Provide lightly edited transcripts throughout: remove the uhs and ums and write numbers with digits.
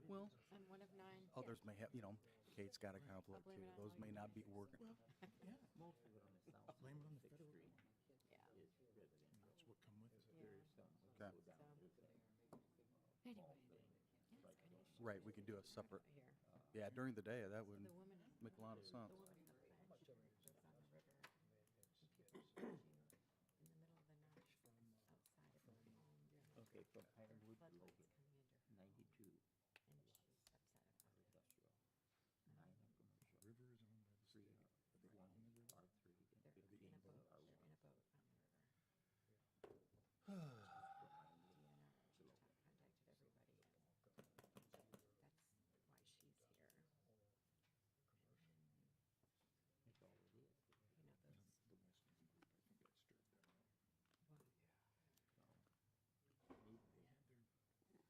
Well, I'm one of 9. others may have, Kate's got a conflict blame too. it on Those may not be working. Yeah, Most of it on the south. blame it on the federal Street government. Yeah. is residential. That's what come with it. There is some that Okay. go down to the Anyway, thing. yeah, it's kind of interesting. Right, we could do a separate, Here. yeah, during the day, that would The woman, make a lot of sense. the woman in the pledge lives on the river, and people showed you in the middle of the night outside of her home. Okay, from Ironwood to Floodlights Logan, coming into her 92 and she's upset about it. industrial, 9 are commercial, River is owned by the 3 state. are, Are they 1 on the is river? R3 and They're 15 in a is boat. R1. They're in a boat on the river. From DNR, she contacted everybody. That's why she's here. That's all it is. You know, those, The Western group, I think got stirred that up. well, So, maybe They had their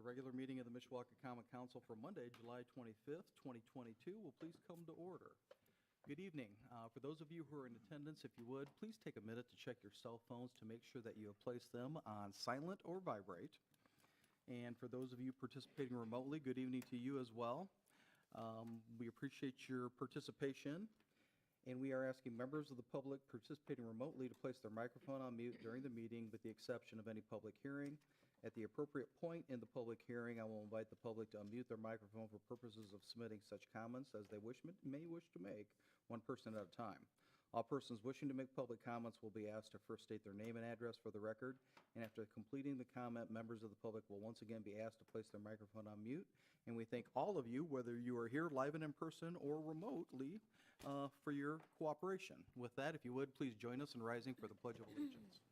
regular meeting of the Mishawaka Common Council for Monday, July 25th, 2022 will please come to order. Good evening. For those of you who are in attendance, if you would, please take a minute to check your cell phones to make sure that you have placed them on silent or vibrate. And for those of you participating remotely, good evening to you as well. We appreciate your participation, and we are asking members of the public participating remotely to place their microphone on mute during the meeting with the exception of any public hearing. At the appropriate point in the public hearing, I will invite the public to unmute their microphone for purposes of submitting such comments as they may wish to make, one person at a time. All persons wishing to make public comments will be asked to first state their name and address for the record, and after completing the comment, members of the public will once again be asked to place their microphone on mute. And we thank all of you, whether you are here live and in person or remotely, for your cooperation. With that, if you would, please join us in rising for the Pledge of Allegiance.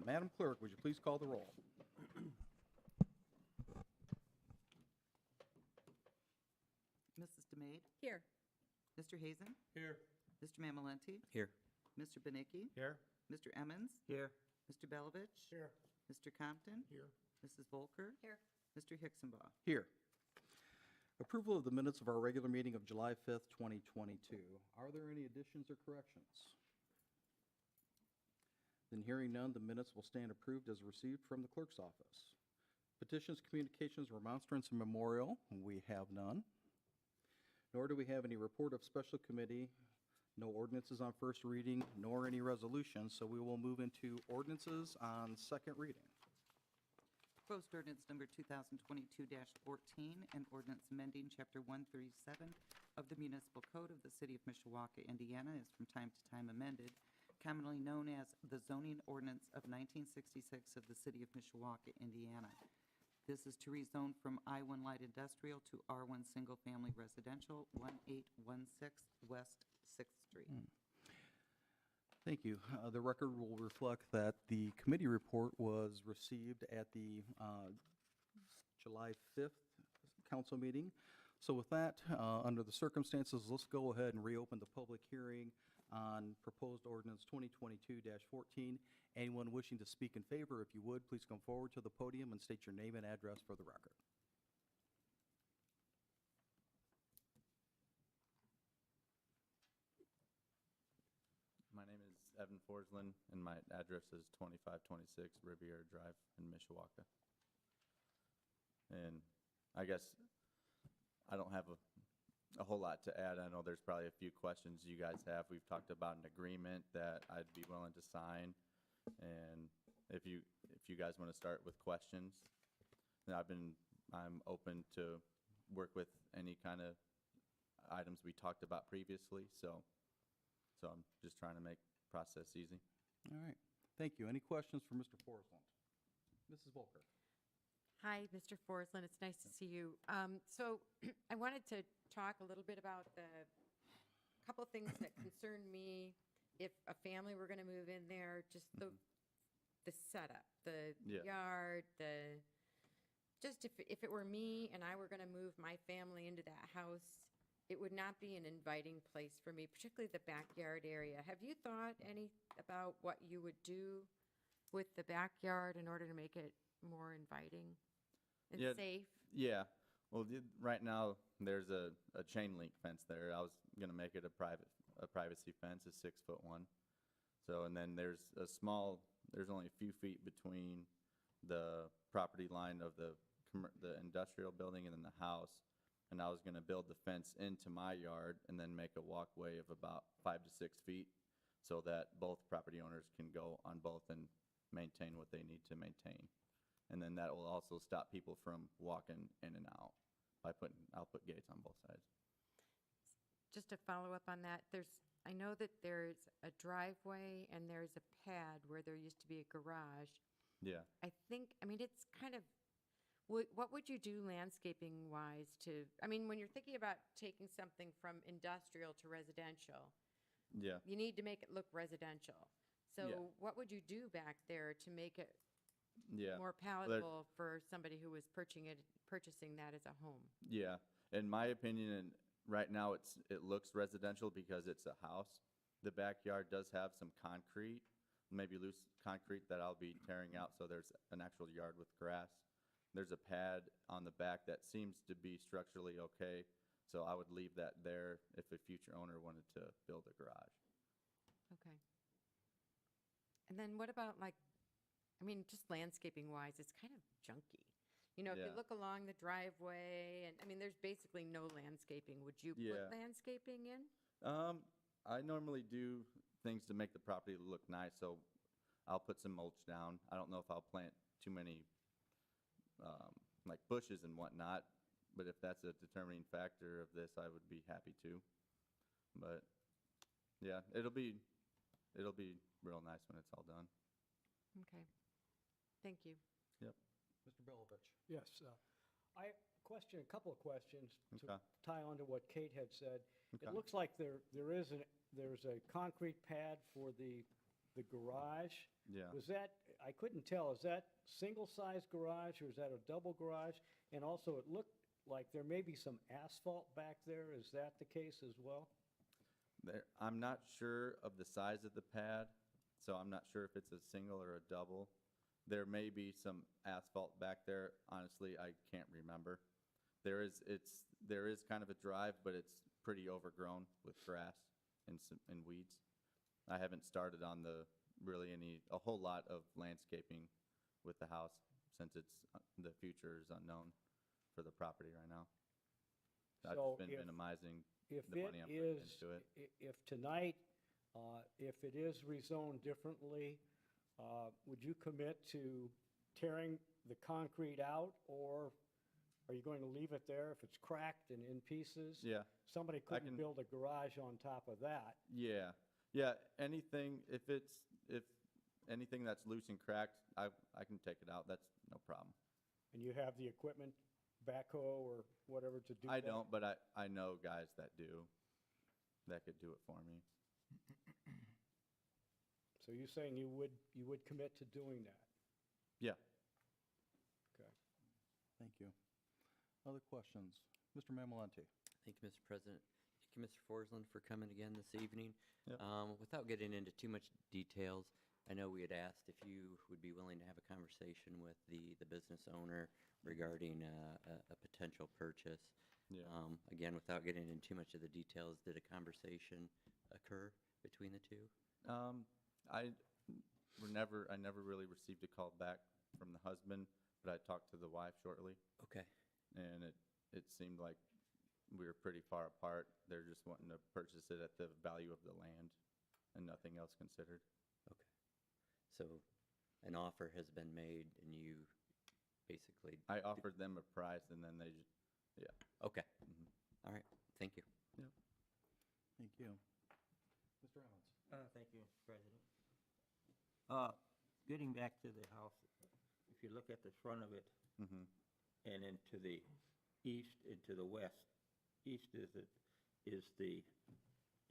Madam Clerk, would you please call the roll? Mrs. DeMade? Here. Mr. Hazen? Here. Mr. Mamalenti? Here. Mr. Benicki? Here. Mr. Emmons? Here. Mr. Belovich? Here. Mr. Compton? Here. Mrs. Volker? Here. Mr. Hicksonbaugh? Here. Approval of the minutes of our regular meeting of July 5th, 2022. Are there any additions or corrections? Then hearing none, the minutes will stand approved as received from the clerk's office. Petitions, communications, remonstrance, and memorial, we have none. Nor do we have any report of special committee, no ordinances on first reading, nor any resolutions, so we will move into ordinances on second reading. Proposed ordinance number 2022-14, an ordinance amending Chapter 137 of the Municipal Code of the City of Mishawaka, Indiana, is from time to time amended, commonly known as the Zoning Ordinance of 1966 of the City of Mishawaka, Indiana. This is to rezone from I-1 Light Industrial to R1 Single Family Residential, 1816 West 6th Street. Thank you. The record will reflect that the committee report was received at the July 5th council meeting. So with that, under the circumstances, let's go ahead and reopen the public hearing on proposed ordinance 2022-14. Anyone wishing to speak in favor, if you would, please come forward to the podium and state your name and address for the record. My name is Evan Forsland, and my address is 2526 Riviera Drive in Mishawaka. And I guess I don't have a whole lot to add. I know there's probably a few questions you guys have. We've talked about an agreement that I'd be willing to sign. And if you guys want to start with questions, then I'm open to work with any kind of items we talked about previously. So I'm just trying to make the process easy. All right. Thank you. Any questions for Mr. Forsland? Mrs. Volker. Hi, Mr. Forsland. It's nice to see you. So I wanted to talk a little bit about the couple of things that concern me if a family were going to move in there, just the setup, the Yeah. yard, just if it were me and I were going to move my family into that house, it would not be an inviting place for me, particularly the backyard area. Have you thought any about what you would do with the backyard in order to make it more inviting and Yeah. safe? Yeah. Well, right now there's a chain link fence there. I was gonna make it a privacy fence, a 6'1". So, and then there's only a few feet between the property line of the industrial building and then the house. And I was gonna build the fence into my yard and then make a walkway of about 5 to 6 feet so that both property owners can go on both and maintain what they need to maintain. And then that will also stop people from walking in and out I'll put gates on both sides. Just to follow up on that, I know that there's a driveway and there's a pad where there used to be a garage. Yeah. It's kind of, what would you do landscaping-wise when you're thinking about taking something from industrial to residential, Yeah. you need to make it look residential. So Yeah. what would you do back there to make it Yeah. more palatable for somebody who was purchasing that as a home. Yeah, in my opinion, and right now it looks residential because it's a house. The backyard does have some concrete, maybe loose concrete that I'll be tearing out, so there's an actual yard with grass. There's a pad on the back that seems to be structurally okay, so I would leave that there if a future owner wanted to build a garage. Okay. And then what about like, I mean, just landscaping wise, it's kind of junky. You know, if you Yeah. look along the driveway and, I mean, there's basically no landscaping. Would you Yeah. put landscaping in? I normally do things to make the property look nice, so I'll put some mulch down. I don't know if I'll plant too many, like bushes and whatnot, but if that's a determining factor of this, I would be happy to. But, yeah, it'll be real nice when it's all done. Okay. Thank you. Mr. Belovich. Yes, I question, a couple of questions to Okay. tie on to what Kate had said. Okay. It looks like there's a concrete pad for the garage. Yeah. Was that, I couldn't tell, is that single-sized garage or is that a double garage? And also, it looked like there may be some asphalt back there. Is that the case as well? I'm not sure of the size of the pad, so I'm not sure if it's a single or a double. There may be some asphalt back there. Honestly, I can't remember. There is kind of a drive, but it's pretty overgrown with grass and weeds. I haven't started on a whole lot of landscaping with the house since the future is unknown for the property right now. I've So just been minimizing If the it money I'm putting is, into it. if tonight, if it is rezoned differently, would you commit to tearing the concrete out, or are you going to leave it there if it's cracked and in pieces? Yeah. Somebody couldn't can- build a garage on top of that. Yeah, anything, if anything that's loose and cracked, I can take it out, that's no problem. And you have the equipment, backhoe or whatever to do that? I don't, but I know guys that could do it for me. So you're saying you would commit to doing that? Yeah. Okay. Thank you. Other questions? Mr. Mamalante. Thank you, Mr. President. Thank you, Mr. Forsland, for coming again this evening. Yep. Without getting into too much details, I know we had asked if you would be willing to have a conversation with the business owner regarding a potential purchase. Yeah. Again, without getting into too much of the details, did a conversation occur between the two? I never really received a call back from the husband, but I talked to the wife shortly, Okay. and it seemed like we were pretty far apart. They're just wanting to purchase it at the value of the land and nothing else considered. Okay. So an offer has been made and you basically, I offered them a price, and then they just, okay. Mhm. All right. Thank you. Thank you. Mr. Owens. Thank you, Mr. President. Getting back to the house, if you look at the front of it Mhm. and into the east and to the west, east is the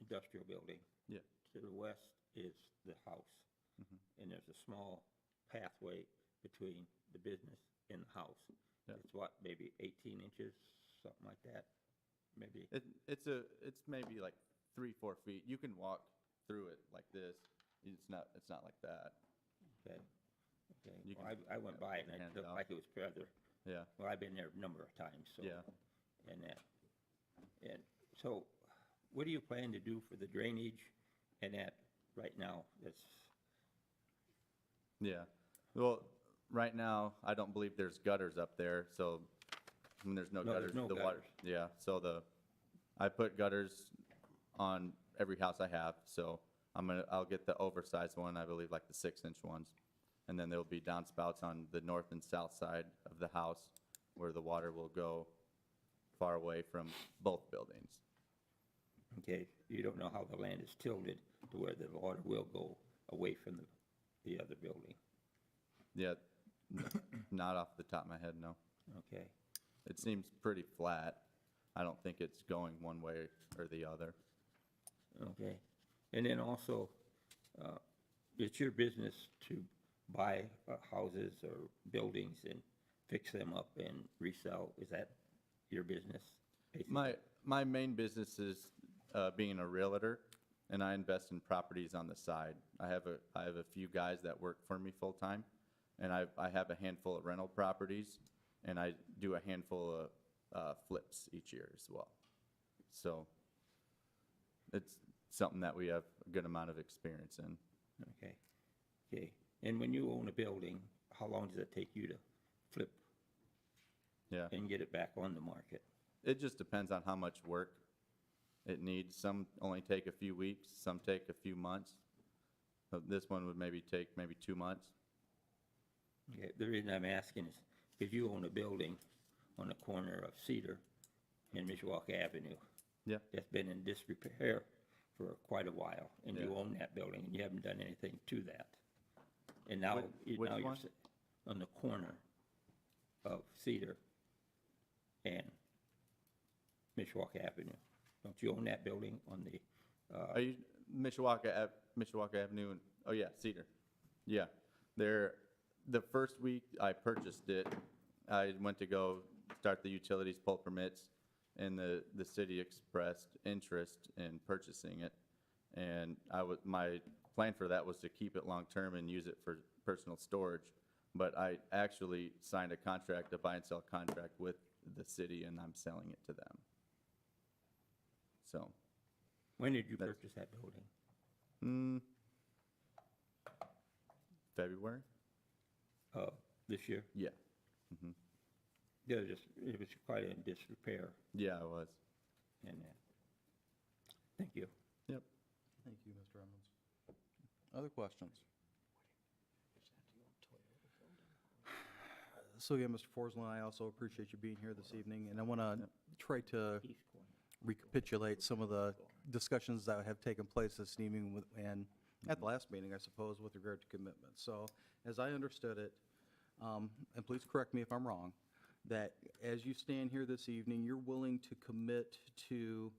industrial building. Yeah. To the west is the house. Mhm. And there's a small pathway between the business and the house. Yeah. It's what, maybe 18 inches, something like that? Maybe, It's maybe like 3-4 feet. You can walk through it like this. It's not like that. okay. Okay, You well, can- I went by it and hands it looked out. like it was further. Yeah. Well, I've been there a number of times, so. Yeah. And that, and so what do you plan to do for the drainage and that right now? That's, Yeah. Well, right now, I don't believe there's gutters up there, so when there's no No, gutters, there's no the water. gutters. Yeah, so I put gutters on every house I have, so I'll get the oversized one, I believe like the 6-inch ones. And then there'll be downspouts on the north and south side of the house where the water will go far away from both buildings. okay, you don't know how the land is tilted to where the water will go away from the other building, Yeah, not off the top of my head, no. okay? It seems pretty flat. I don't think it's going one way or the other. Okay, and then also, it's your business to buy houses or buildings and fix them up and resell? Is that your business? basically? My main business is being a realtor, and I invest in properties on the side. I have a few guys that work for me full-time, and I have a handful of rental properties, and I do a handful of flips each year as well. So it's something that we have a good amount of experience in. Okay, okay. And when you own a building, how long does it take you to flip Yeah. and get it back on the market? It just depends on how much work it needs. Some only take a few weeks, some take a few months. This one would maybe take 2 months. Okay, the reason I'm asking is if you own a building on the corner of Cedar and Mishawaka Avenue. Yeah. That's been in disrepair for quite a while, and you Yeah. own that building, and you haven't done anything to that. And now, Which now you're one? on the corner of Cedar and Mishawaka Avenue. Don't you own that building on the, Are you Mishawaka Avenue and, oh yeah, Cedar. Yeah. The first week I purchased it, I went to go start the utilities, pull permits, and the city expressed interest in purchasing it. And my plan for that was to keep it long-term and use it for personal storage. But I actually signed a contract, a buy and sell contract with the city, and I'm selling it to them. So, when did you That's- purchase that building? February? This year? Yeah. Yeah, it was quite in disrepair, Yeah, it was. and, thank you. Yep. Thank you, Mr. Emmons. Other questions? So again, Mr. Forsland, I also appreciate you being here this evening, and I want to try to East corner. recapitulate some of the discussions that have taken place this evening and at the last meeting, I suppose, with regard to commitments. So as I understood it, and please correct me if I'm wrong, that as you stand here this evening, you're willing to commit to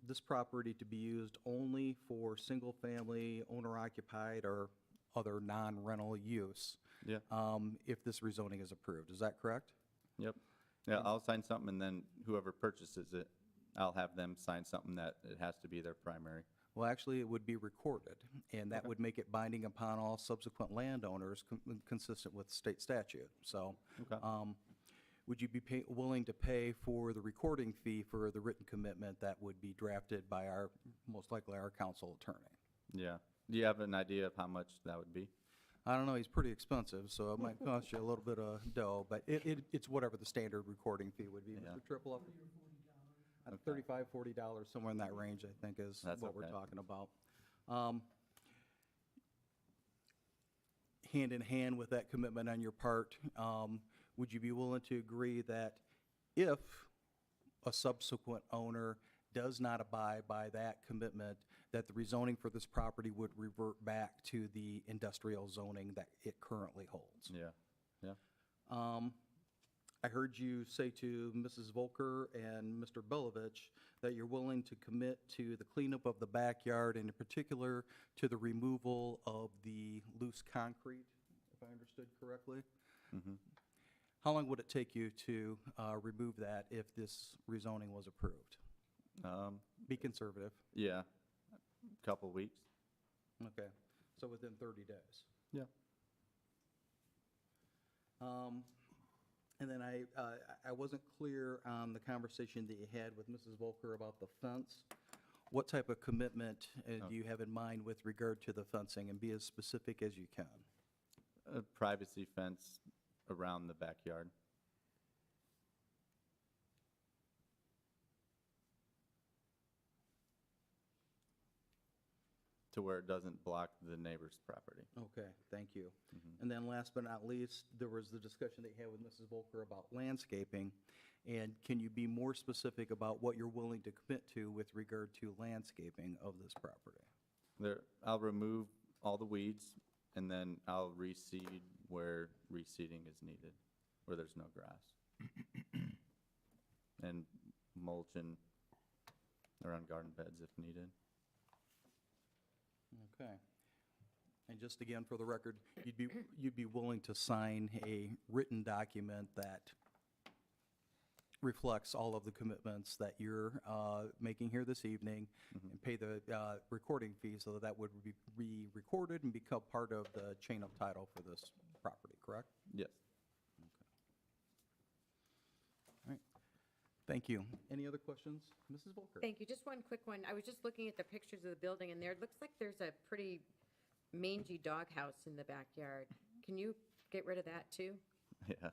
this property to be used only for single-family, owner-occupied, or other non-rental use Yeah. if this rezoning is approved. Is that correct? Yep. Yeah, I'll sign something, and then whoever purchases it, I'll have them sign something that it has to be their primary. Well, actually, it would be recorded, and that would make it binding upon all subsequent landowners consistent with state statute. So, Okay. would you be willing to pay for the recording fee for the written commitment that would be drafted by most likely our council attorney? Yeah. Do you have an idea of how much that would be? I don't know, he's pretty expensive, so it might cost you a little bit of dough, but it's whatever the standard recording fee would be. Yeah. Mr. Triplett? $35, $40, somewhere in that range, I think, is That's what we're okay. talking about. Hand in hand with that commitment on your part, would you be willing to agree that if a subsequent owner does not abide by that commitment, that the rezoning for this property would revert back to the industrial zoning that it currently holds? Yeah. Yeah. I heard you say to Mrs. Volker and Mr. Belovich that you're willing to commit to the cleanup of the backyard, and in particular, to the removal of the loose concrete, if I understood correctly? How long would it take you to remove that if this rezoning was approved? Be conservative. Yeah. Couple weeks. Okay, so within 30 days. Yeah. And then I wasn't clear on the conversation that you had with Mrs. Volker about the fence. What type of commitment do you have in mind with regard to the fencing, and be as specific as you can? A privacy fence around the backyard. To where it doesn't block the neighbor's property. Okay, thank you. And then last but not least, there was the discussion that you had with Mrs. Volker about landscaping. And can you be more specific about what you're willing to commit to with regard to landscaping of this property? I'll remove all the weeds, and then I'll reseed where reseeding is needed, where there's no grass. And mulching around garden beds if needed. Okay. And just again, for the record, you'd be willing to sign a written document that reflects all of the commitments that you're making here this evening, and pay the recording fee so that that would be recorded and become part of the chain of title for this property, correct? Yes. All right. Thank you. Any other questions? Mrs. Volker? Thank you. Just one quick one. I was just looking at the pictures of the building, and there, it looks like there's a pretty mangy doghouse in the backyard. Can you get rid of that, too? Yeah.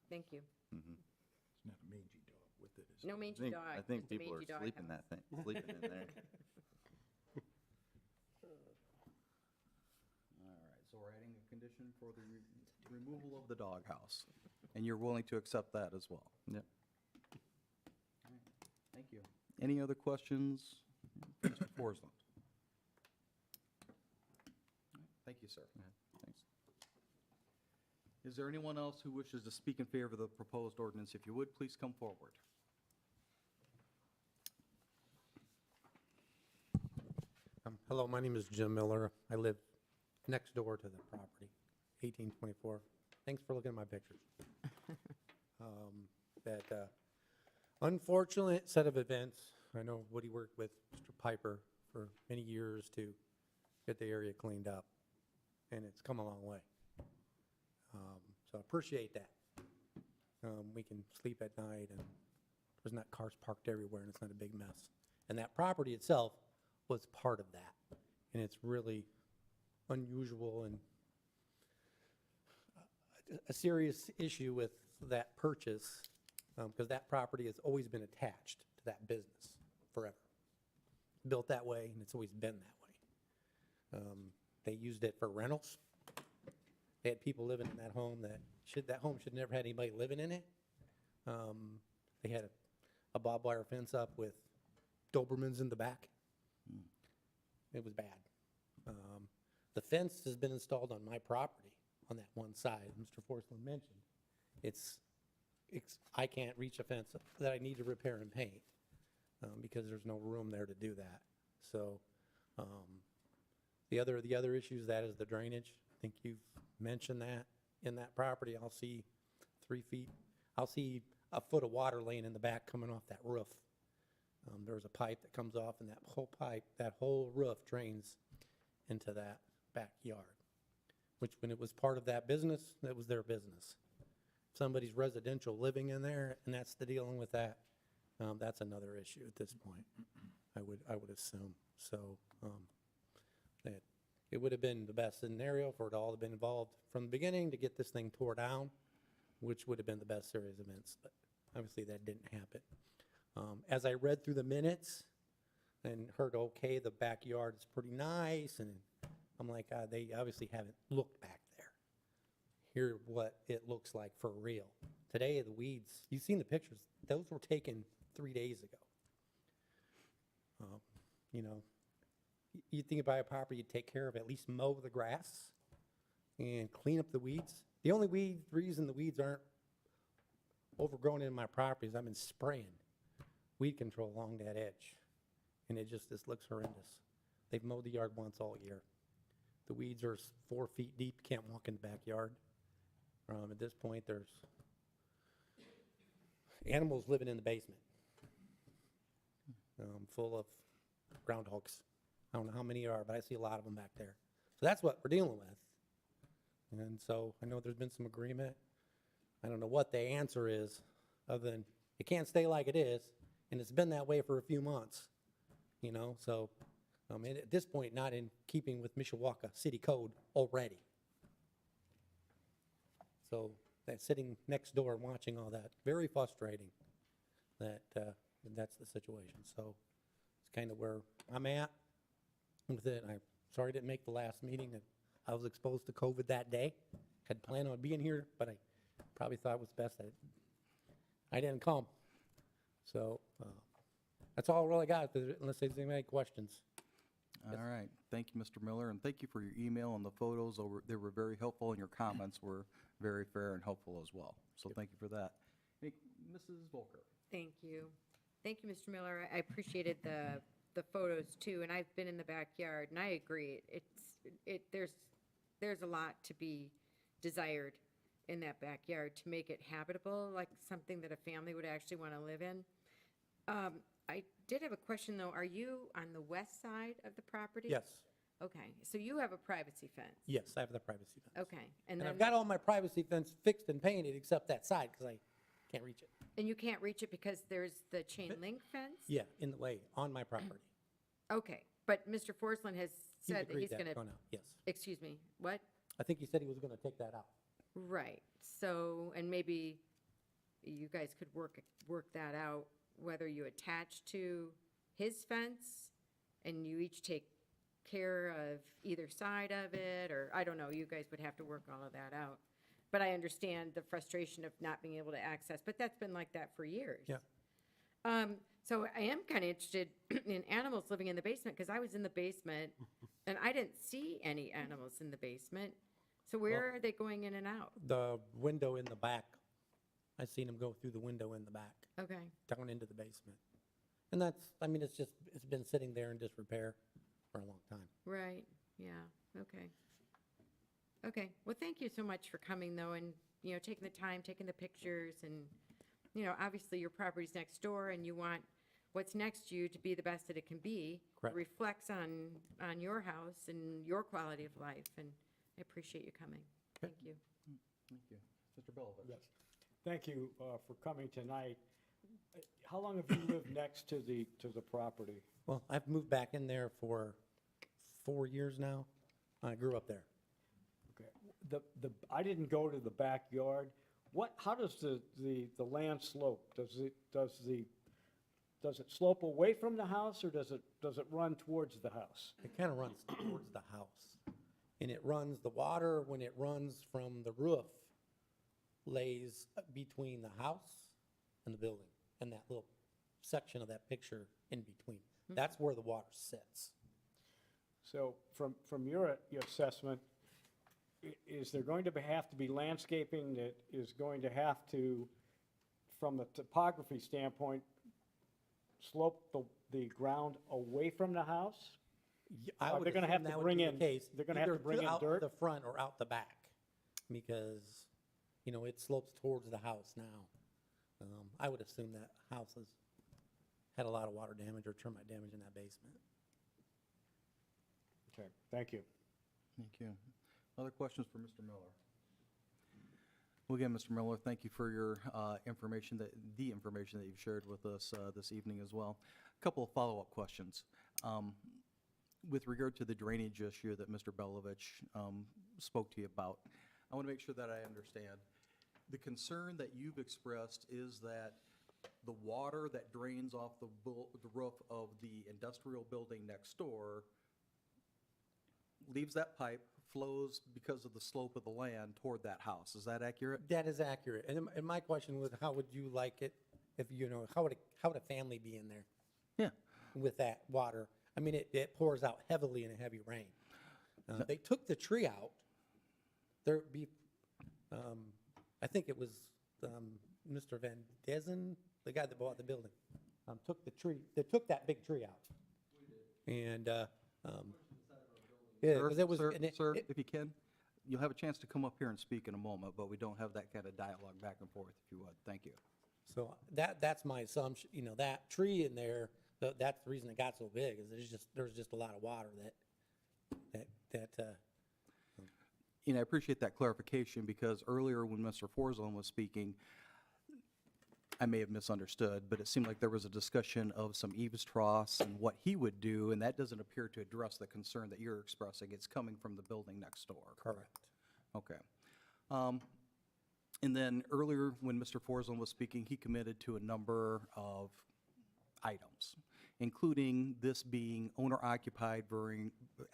Thank you. It's not a mangy dog with it, is it? No mangy dog. I think just a people are mangy dog sleeping house. sleeping in there. All right, so we're adding a condition for the removal of the doghouse, and you're willing to accept that as well? Yep. All right, thank you. Any other questions? Mr. Forsland? All right, thank you, sir. Thanks. Is there anyone else who wishes to speak in favor of the proposed ordinance? If you would, please come forward. Hello, my name is Jim Miller. I live next door to the property, 1824. Thanks for looking at my pictures. That unfortunate set of events. I know Woody worked with Mr. Piper for many years to get the area cleaned up, and it's come a long way. So I appreciate that. We can sleep at night, and there's not cars parked everywhere, and it's not a big mess. And that property itself was part of that, and it's really unusual and a serious issue with that purchase, because that property has always been attached to that business forever. Built that way, and it's always been that way. They used it for rentals. They had people living in that home that home should never had anybody living in it. They had a barbed wire fence up with Dobermans in the back. It was bad. The fence has been installed on my property on that one side, Mr. Forsland mentioned. I can't reach a fence that I need to repair and paint because there's no room there to do that. So the other issues, that is the drainage. I think you've mentioned that. In that property, I'll see 3 feet. I'll see a foot of water laying in the back coming off that roof. There's a pipe that comes off, and that whole roof drains into that backyard, which when it was part of that business, that was their business. If somebody's residential living in there, and that's the dealing with that, that's another issue at this point, I would assume. So that it would have been the best scenario for it all to have been involved from the beginning to get this thing tore down, which would have been the best series of events, but obviously that didn't happen. As I read through the minutes and heard, okay, the backyard is pretty nice, and I'm like, they obviously haven't looked back there. Hear what it looks like for real. Today, the weeds, you've seen the pictures, those were taken 3 days ago. You know, you think about a property, you take care of, at least mow the grass and clean up the weeds. The only reason the weeds aren't overgrown in my property is I've been spraying weed control along that edge, and it just looks horrendous. They've mowed the yard once all year. The weeds are 4 feet deep, can't walk in the backyard. At this point, there's animals living in the basement, full of groundhogs. I don't know how many there are, but I see a lot of them back there. So that's what we're dealing with. And so I know there's been some agreement. I don't know what the answer is, other than it can't stay like it is, and it's been that way for a few months, you know? So at this point, not in keeping with Mishawaka City Code already. So that sitting next door and watching all that, very frustrating that that's the situation. So it's kind of where I'm at with it. I'm sorry I didn't make the last meeting. I was exposed to COVID that day. Had planned on being here, but I probably thought it was best that I didn't come. So that's all I really got, unless there's any questions. All right. Thank you, Mr. Miller, and thank you for your email and the photos. They were very helpful, and your comments were very fair and helpful as well. So thank you for that. Hey, Mrs. Volker. Thank you. Thank you, Mr. Miller. I appreciated the photos too, and I've been in the backyard, and I agree. there's a lot to be desired in that backyard to make it habitable, like something that a family would actually want to live in. I did have a question, though. Are you on the west side of the property? Yes, Okay, so you have a privacy fence? yes, I have the privacy fence. Okay, And then, I've got all my privacy fence fixed and painted except that side because I can't reach it. and you can't reach it because there's the chain link fence? Yeah, in the way, on my property. Okay, but Mr. Forsland has He's said that agreed he's that going to, going out, yes. excuse me, what? I think he said he was going to take that out. Right, so, and maybe you guys could work that out, whether you attach to his fence and you each take care of either side of it, or, I don't know, you guys would have to work all of that out. But I understand the frustration of not being able to access, but that's been like that for years. Yeah. So I am kind of interested in animals living in the basement, because I was in the basement and I didn't see any animals in the basement. So where are they going in and out? The window in the back, I seen him go through the window in the back, Okay, down into the basement. And that's, I mean, it's been sitting there in disrepair for a long time. right, yeah, okay. Okay, well, thank you so much for coming, though, and, taking the time, taking the pictures, and, obviously your property's next door, and you want what's next to you to be the best that it can be. Correct. Reflects on your house and your quality of life, and I appreciate you coming. Thank you. Thank you. Mr. Belovitch? Yes. Thank you for coming tonight. How long have you lived next to the property? Well, I've moved back in there for 4 years now. I grew up there. Okay. I didn't go to the backyard. How does the land slope? Does it slope away from the house, or does it run towards the house? It kind of runs towards the house. And it runs, the water, when it runs from the roof, lays between the house and the building, and that little section of that picture in between. That's where the water sits. So from your assessment, is there going to have to be landscaping that is going to have to, from the topography standpoint, slope the ground away from the house? I Are would they gonna have assume to that would bring be the in- case, they're gonna have to either bring in out dirt? the front or out the back, because, it slopes towards the house now. I would assume that house has had a lot of water damage or termite damage in that basement. Okay, thank you. Thank you. Other questions for Mr. Miller? Well, again, Mr. Miller, thank you for your information, the information that you've shared with us this evening as well. A couple of follow-up questions. With regard to the drainage issue that Mr. Belovitch spoke to you about, I want to make sure that I understand. The concern that you've expressed is that the water that drains off the roof of the industrial building next door leaves that pipe, flows because of the slope of the land toward that house. Is that accurate? That is accurate. And my question was, how would you like it if, how would a family be in there Yeah. with that water? I mean, it pours out heavily in a heavy rain. They took the tree out. There'd be, I think it was Mr. Van Dezen, the guy that bought the building, took the tree, they took that big tree out. And, yeah, Sir, 'cause it was. sir, and it- sir, it- if you can, you'll have a chance to come up here and speak in a moment, but we don't have that kind of dialogue back and forth, if you would. Thank you. So that's my assumption, that tree in there, that's the reason it got so big, is there's just a lot of water that I appreciate that clarification, because earlier when Mr. Forsland was speaking, I may have misunderstood, but it seemed like there was a discussion of some eaves troughs and what he would do, and that doesn't appear to address the concern that you're expressing. It's coming from the building next door. correct. Okay. And then earlier, when Mr. Forsland was speaking, he committed to a number of items, including this being owner-occupied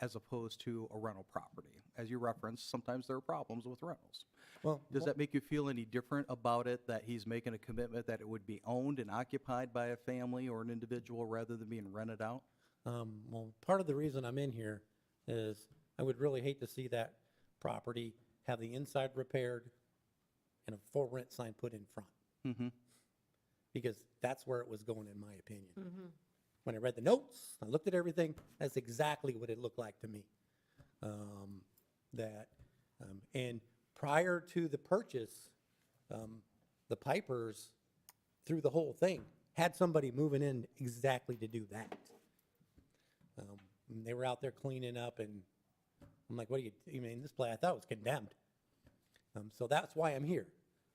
as opposed to a rental property. As you referenced, sometimes there are problems with rentals. Well, Does that make you feel any different about it, that he's making a commitment that it would be owned and occupied by a family or an individual rather than being rented out? well, part of the reason I'm in here is I would really hate to see that property have the inside repaired and a for rent sign put in front. Mm-hmm. Because that's where it was going, in my opinion. When I read the notes, I looked at everything, that's exactly what it looked like to me. And prior to the purchase, the Pipers, through the whole thing, had somebody moving in exactly to do that. And they were out there cleaning up, and I'm like, what do you mean, this place, I thought it was condemned. So that's why I'm here.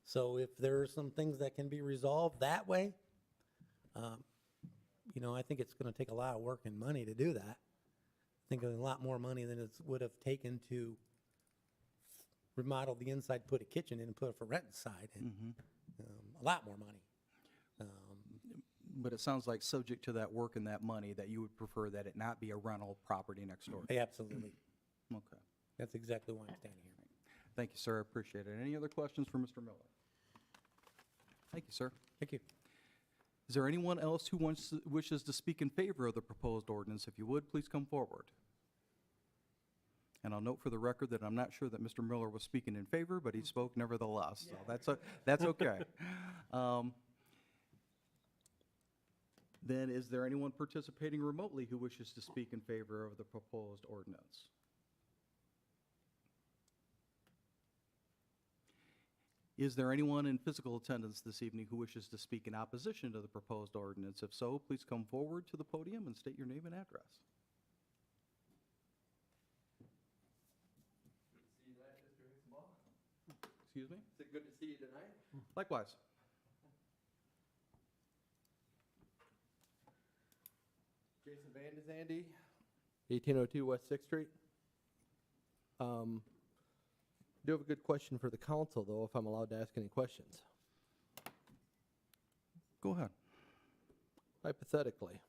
So if there are some things that can be resolved that way, I think it's gonna take a lot of work and money to do that. I think a lot more money than it would have taken to remodel the inside, put a kitchen in, and put a for rent inside, and a lot more money. But it sounds like, subject to that work and that money, that you would prefer that it not be a rental property next door. Absolutely. Okay. That's exactly why I'm standing here. Thank you, sir. I appreciate it. Any other questions for Mr. Miller? Thank you, sir. Thank you. Is there anyone else who wishes to speak in favor of the proposed ordinance? If you would, please come forward. And I'll note for the record that I'm not sure that Mr. Miller was speaking in favor, but he spoke nevertheless, so that's okay. Then is there anyone participating remotely who wishes to speak in favor of the proposed ordinance? Is there anyone in physical attendance this evening who wishes to speak in opposition to the proposed ordinance? If so, please come forward to the podium and state your name and address. Excuse me? Is it good to see you tonight? Likewise. Jason Van de Zandy, 1802 West 6th Street. Do have a good question for the council, though, if I'm allowed to ask any questions. Go ahead. Hypothetically,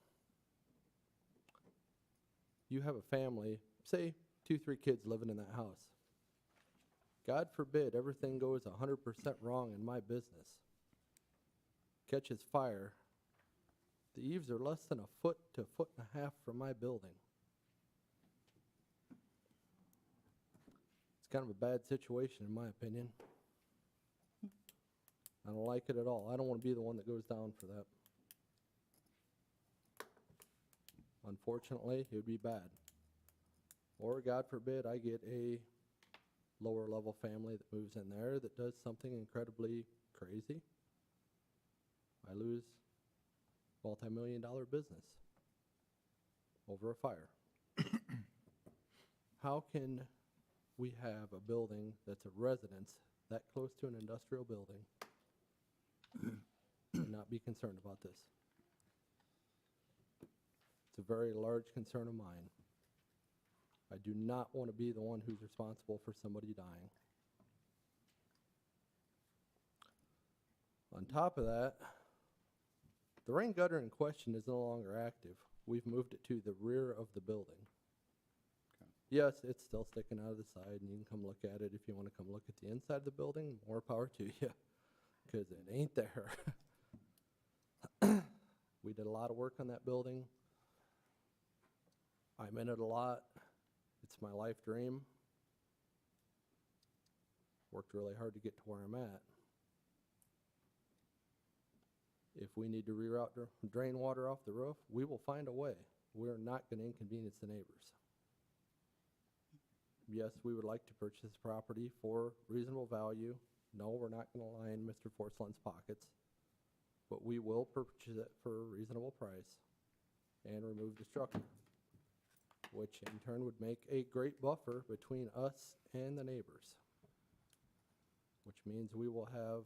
you have a family, say 2-3 kids living in that house. God forbid everything goes 100% wrong in my business. Catches fire. The eaves are less than 1 foot to 1.5 foot from my building. It's kind of a bad situation in my opinion. I don't like it at all. I don't want to be the one that goes down for that. Unfortunately, it would be bad. Or God forbid I get a lower level family that moves in there that does something incredibly crazy. I lose multi-million-dollar business over a fire. How can we have a building that's a residence that close to an industrial building and not be concerned about this? It's a very large concern of mine. I do not want to be the one who's responsible for somebody dying. On top of that, the rain gutter in question is no longer active. We've moved it to the rear of the building. Okay. Yes, it's still sticking out of the side, and you can come look at it if you want to come look at the inside of the building. More power to you, because it ain't there. We did a lot of work on that building. I'm in it a lot. It's my life dream. Worked really hard to get to where I'm at. If we need to reroute drain water off the roof, we will find a way. We're not going to inconvenience the neighbors. Yes, we would like to purchase this property for reasonable value. No, we're not going to line Mr. Forslund's pockets, but we will purchase it for a reasonable price and remove the structure, which in turn would make a great buffer between us and the neighbors, which means we will have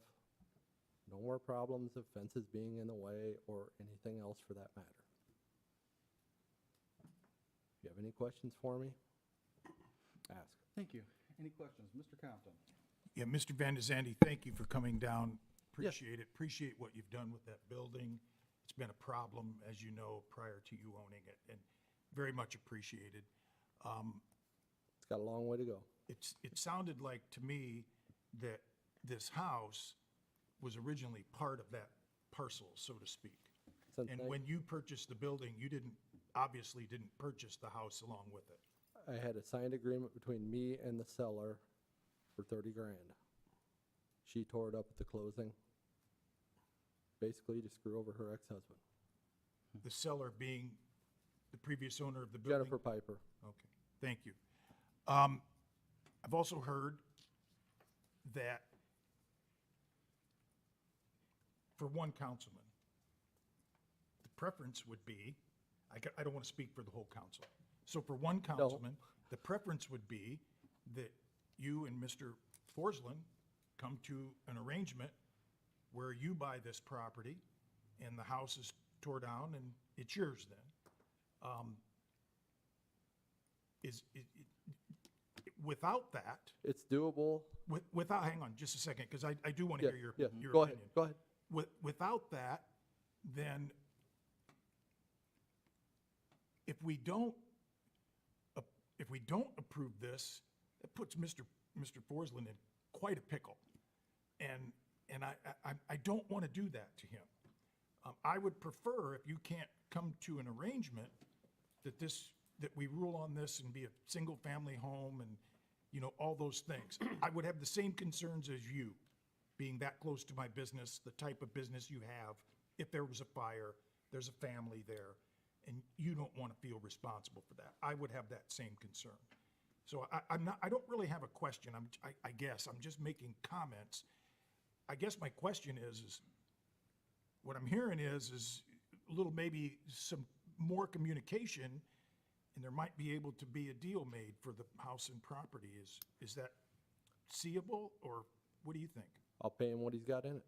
no more problems of fences being in the way or anything else for that matter. If you have any questions for me, ask. Thank you. Any questions? Mr. Compton? Yeah, Mr. Van de Zandy, thank you for coming down. Appreciate it. Appreciate what you've done with that building. It's been a problem, as you know, prior to you owning it, and very much appreciated. It's got a long way to go. It sounded like to me that this house was originally part of that parcel, so to speak. Since And I- when you purchased the building, you obviously didn't purchase the house along with it. I had a signed agreement between me and the seller for 30 grand. She tore it up at the closing, basically to screw over her ex-husband, The seller being the previous owner of the building? Jennifer Piper. Okay, thank you. I've also heard that for one councilman, the preference would be, I don't want to speak for the whole council. So for one councilman, the preference would be that you and Mr. Forsland come to an arrangement where you buy this property and the house is tore down and it's yours then. Without that, It's doable. without, hang on just a second, because I do want to Yeah, hear yeah, your go ahead, opinion. go ahead. Without that, then if we don't approve this, it puts Mr. Forsland in quite a pickle. And I don't want to do that to him. I would prefer, if you can't come to an arrangement, that we rule on this and be a single-family home and, all those things. I would have the same concerns as you, being that close to my business, the type of business you have. If there was a fire, there's a family there, and you don't want to feel responsible for that. I would have that same concern. So I don't really have a question. I guess I'm just making comments. I guess my question is what I'm hearing is a little, maybe some more communication, and there might be able to be a deal made for the house and property. Is that seeable, or what do you think? I'll pay him what he's got in it.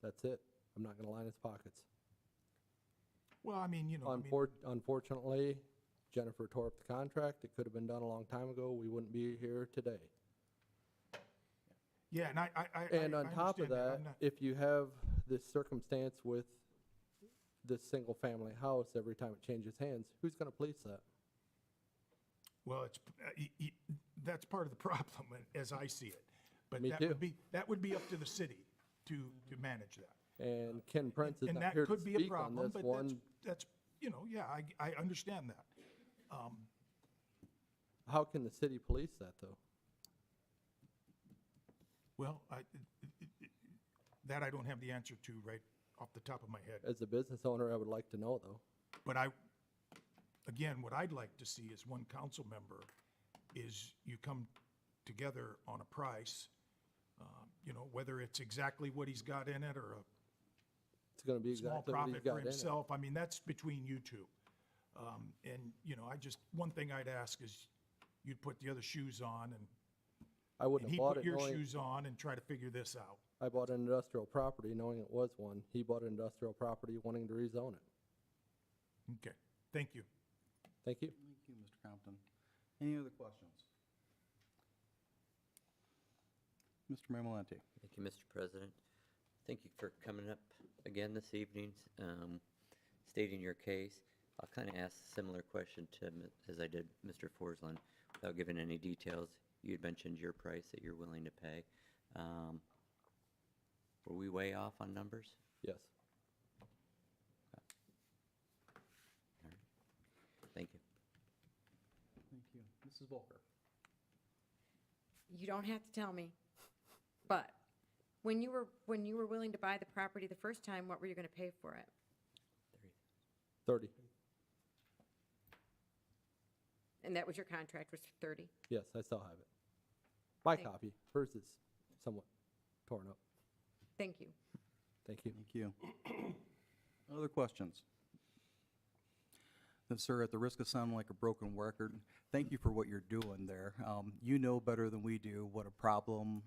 That's it. I'm not gonna line his pockets. Well, I mean, Unfortunately, Jennifer tore up the contract. It could have been done a long time ago. We wouldn't be here today. yeah, and I And on I top of understand that, I'm not- if you have this circumstance with this single-family house, every time it changes hands, who's gonna police that? Well, that's part of the problem, as I see it. But Me that too. would be up to the city to manage that. And Ken Prince is And not that here to could be a speak on problem, this but one. that's, yeah, I understand that. How can the city police that, though? Well, that I don't have the answer to right off the top of my head. As a business owner, I would like to know, though. But again, what I'd like to see as one council member is you come together on a price, whether it's exactly what he's got in it or It's gonna be a small exactly what he's profit for got in it. himself. I mean, that's between you two. And, one thing I'd ask is you'd put the other shoes on and I wouldn't he have bought put it your knowing, shoes on and try to figure this out. I bought an industrial property knowing it was one. He bought an industrial property wanting to rezone it. Okay, thank you. Thank you. Thank you, Mr. Compton. Any other questions? Mr. Mamalante? Thank you, Mr. President. Thank you for coming up again this evening, stating your case. I'll kind of ask a similar question as I did Mr. Forsland, without giving any details. You had mentioned your price that you're willing to pay. Were we way off on numbers? Yes. All right. Thank you. Thank you. Mrs. Volker? You don't have to tell me, but when you were willing to buy the property the first time, what were you going to pay for it? 30. And that was your contract, was for 30? Yes, I still have it. My Thank- copy. Hers is somewhat torn up. Thank you. Thank you. Thank you. Other questions? Then, sir, at the risk of sounding like a broken record, thank you for what you're doing there. You know better than we do what a problem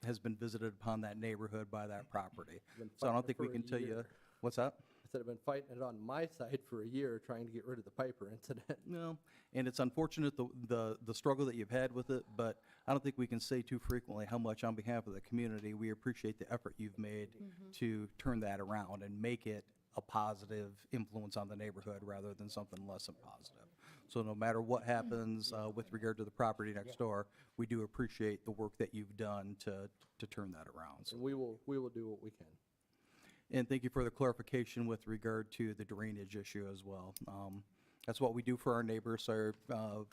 has been visited upon that neighborhood by that property. Been So I fighting don't it think we for a can tell you, year. what's that? I said I've been fighting it on my side for a year, trying to get rid of the Piper incident. No, and it's unfortunate the struggle that you've had with it, but I don't think we can say too frequently how much on behalf of the community, we appreciate the effort you've made to turn that around and make it a positive influence on the neighborhood rather than something less than positive. So no matter what happens with regard to the property next door, we do appreciate the work that you've done to turn that around. So- And we will do what we can. And thank you for the clarification with regard to the drainage issue as well. That's what we do for our neighbors, so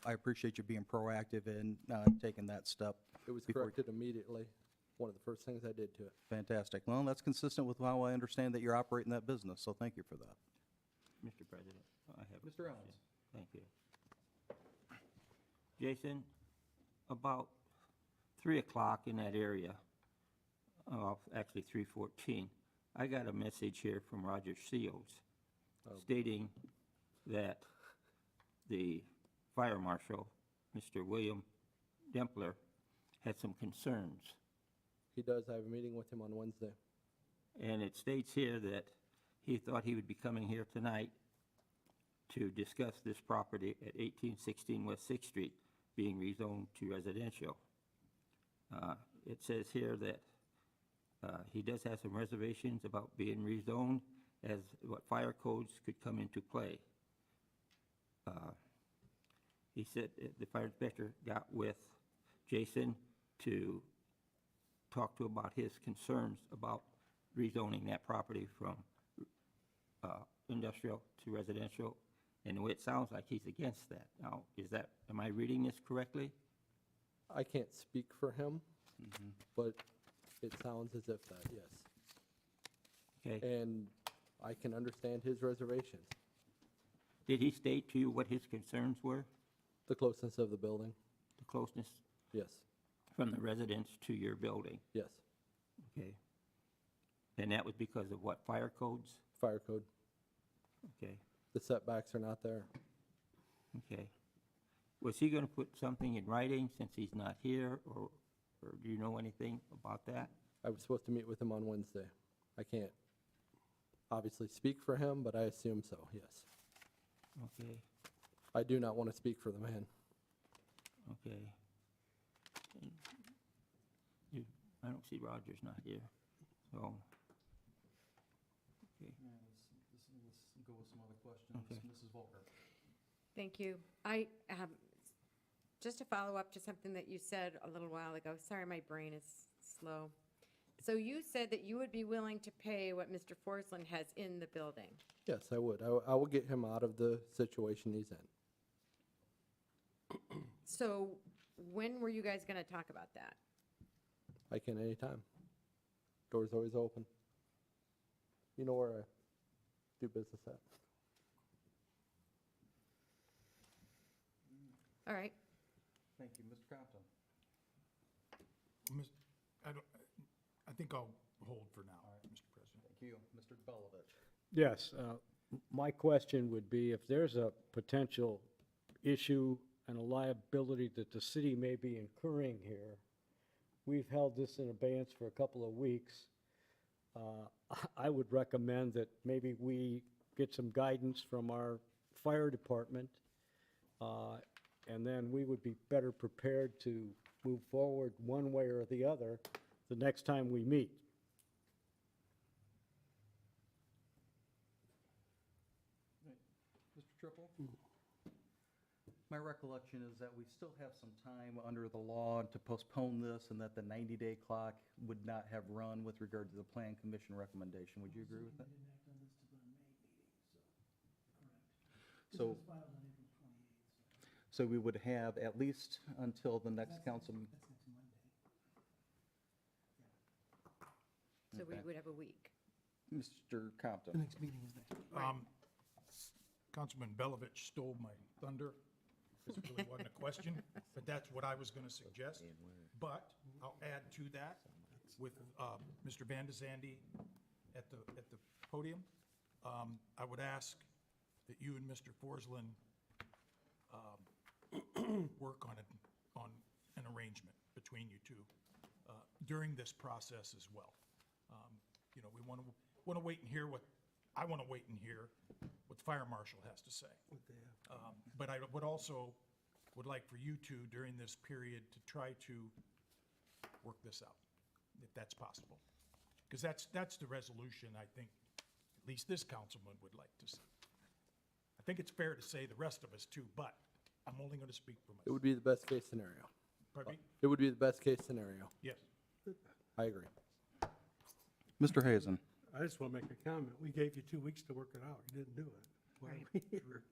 I appreciate you being proactive in taking that step. It was before- corrected immediately. One of the first things I did to it. Fantastic. Well, that's consistent with how I understand that you're operating that business, so thank you for that. Mr. President, I have. Mr. Elms? Thank you. Jason, about 3 o'clock in that area, actually 3:14, I got a message here from Roger Seals stating that the fire marshal, Mr. William Dempler, had some concerns. He does. I have a meeting with him on Wednesday. And it states here that he thought he would be coming here tonight to discuss this property at 1816 West Sixth Street being rezoned to residential. It says here that he does have some reservations about being rezoned, as what fire codes could come into play. He said the fire inspector got with Jason to talk to about his concerns about rezoning that property from industrial to residential, and the way it sounds like he's against that. Now, am I reading this correctly? I can't speak for him, but it sounds as if that, yes. Okay. And I can understand his reservations. Did he state to you what his concerns were? The closeness of the building, The closeness yes, from the residence to your building? yes. Okay. And that was because of what, fire codes? Fire code, Okay, the setbacks are not there. okay. Was he gonna put something in writing since he's not here, or do you know anything about that? I was supposed to meet with him on Wednesday. I can't obviously speak for him, but I assume so, yes. Okay, I do not want to speak for the man. okay. I don't see Roger's not here, so. Okay. Yeah, let's go with some other questions. Okay. Mrs. Volker. Thank you. Just to follow up to something that you said a little while ago, sorry, my brain is slow. So you said that you would be willing to pay what Mr. Forsland has in the building. Yes, I would. I will get him out of the situation he's in. So when were you guys going to talk about that? I can anytime. Door's always open. You know where I do business at. All right. Thank you. Mr. Compton. I think I'll hold for now, Mr. President. Thank you. Mr. Belovich. Yes, my question would be, if there's a potential issue and a liability that the city may be incurring here, we've held this in abeyance for a couple of weeks. I would recommend that maybe we get some guidance from our fire department, and then we would be better prepared to move forward one way or the other the next time we meet. Mr. Triple? My recollection is that we still have some time under the law to postpone this, and that the 90-day clock would not have run with regard to the Plan Commission recommendation. Would you agree with that? So we would have at least until the next council. So we Okay. would have a week. Mr. Compton? Councilman Belovich stole my thunder, because it really wasn't a question, but that's what I was going to suggest. But I'll add to that with Mr. Van de Zande at the podium. I would ask that you and Mr. Forsland work on an arrangement between you two during this process as well. You know, we want to wait and hear I want to wait and hear what the fire marshal has to say. But I would also like for you two during this period to try to work this out, if that's possible. Because that's the resolution I think at least this councilman would like to see. I think it's fair to say the rest of us too, but I'm only going to speak for It myself. would be the best case scenario. Pardon me? It would be the best case scenario. Yes. I agree. Mr. Hazen? I just want to make a comment. We gave you 2 weeks to work it out. You didn't do it. Why are we here?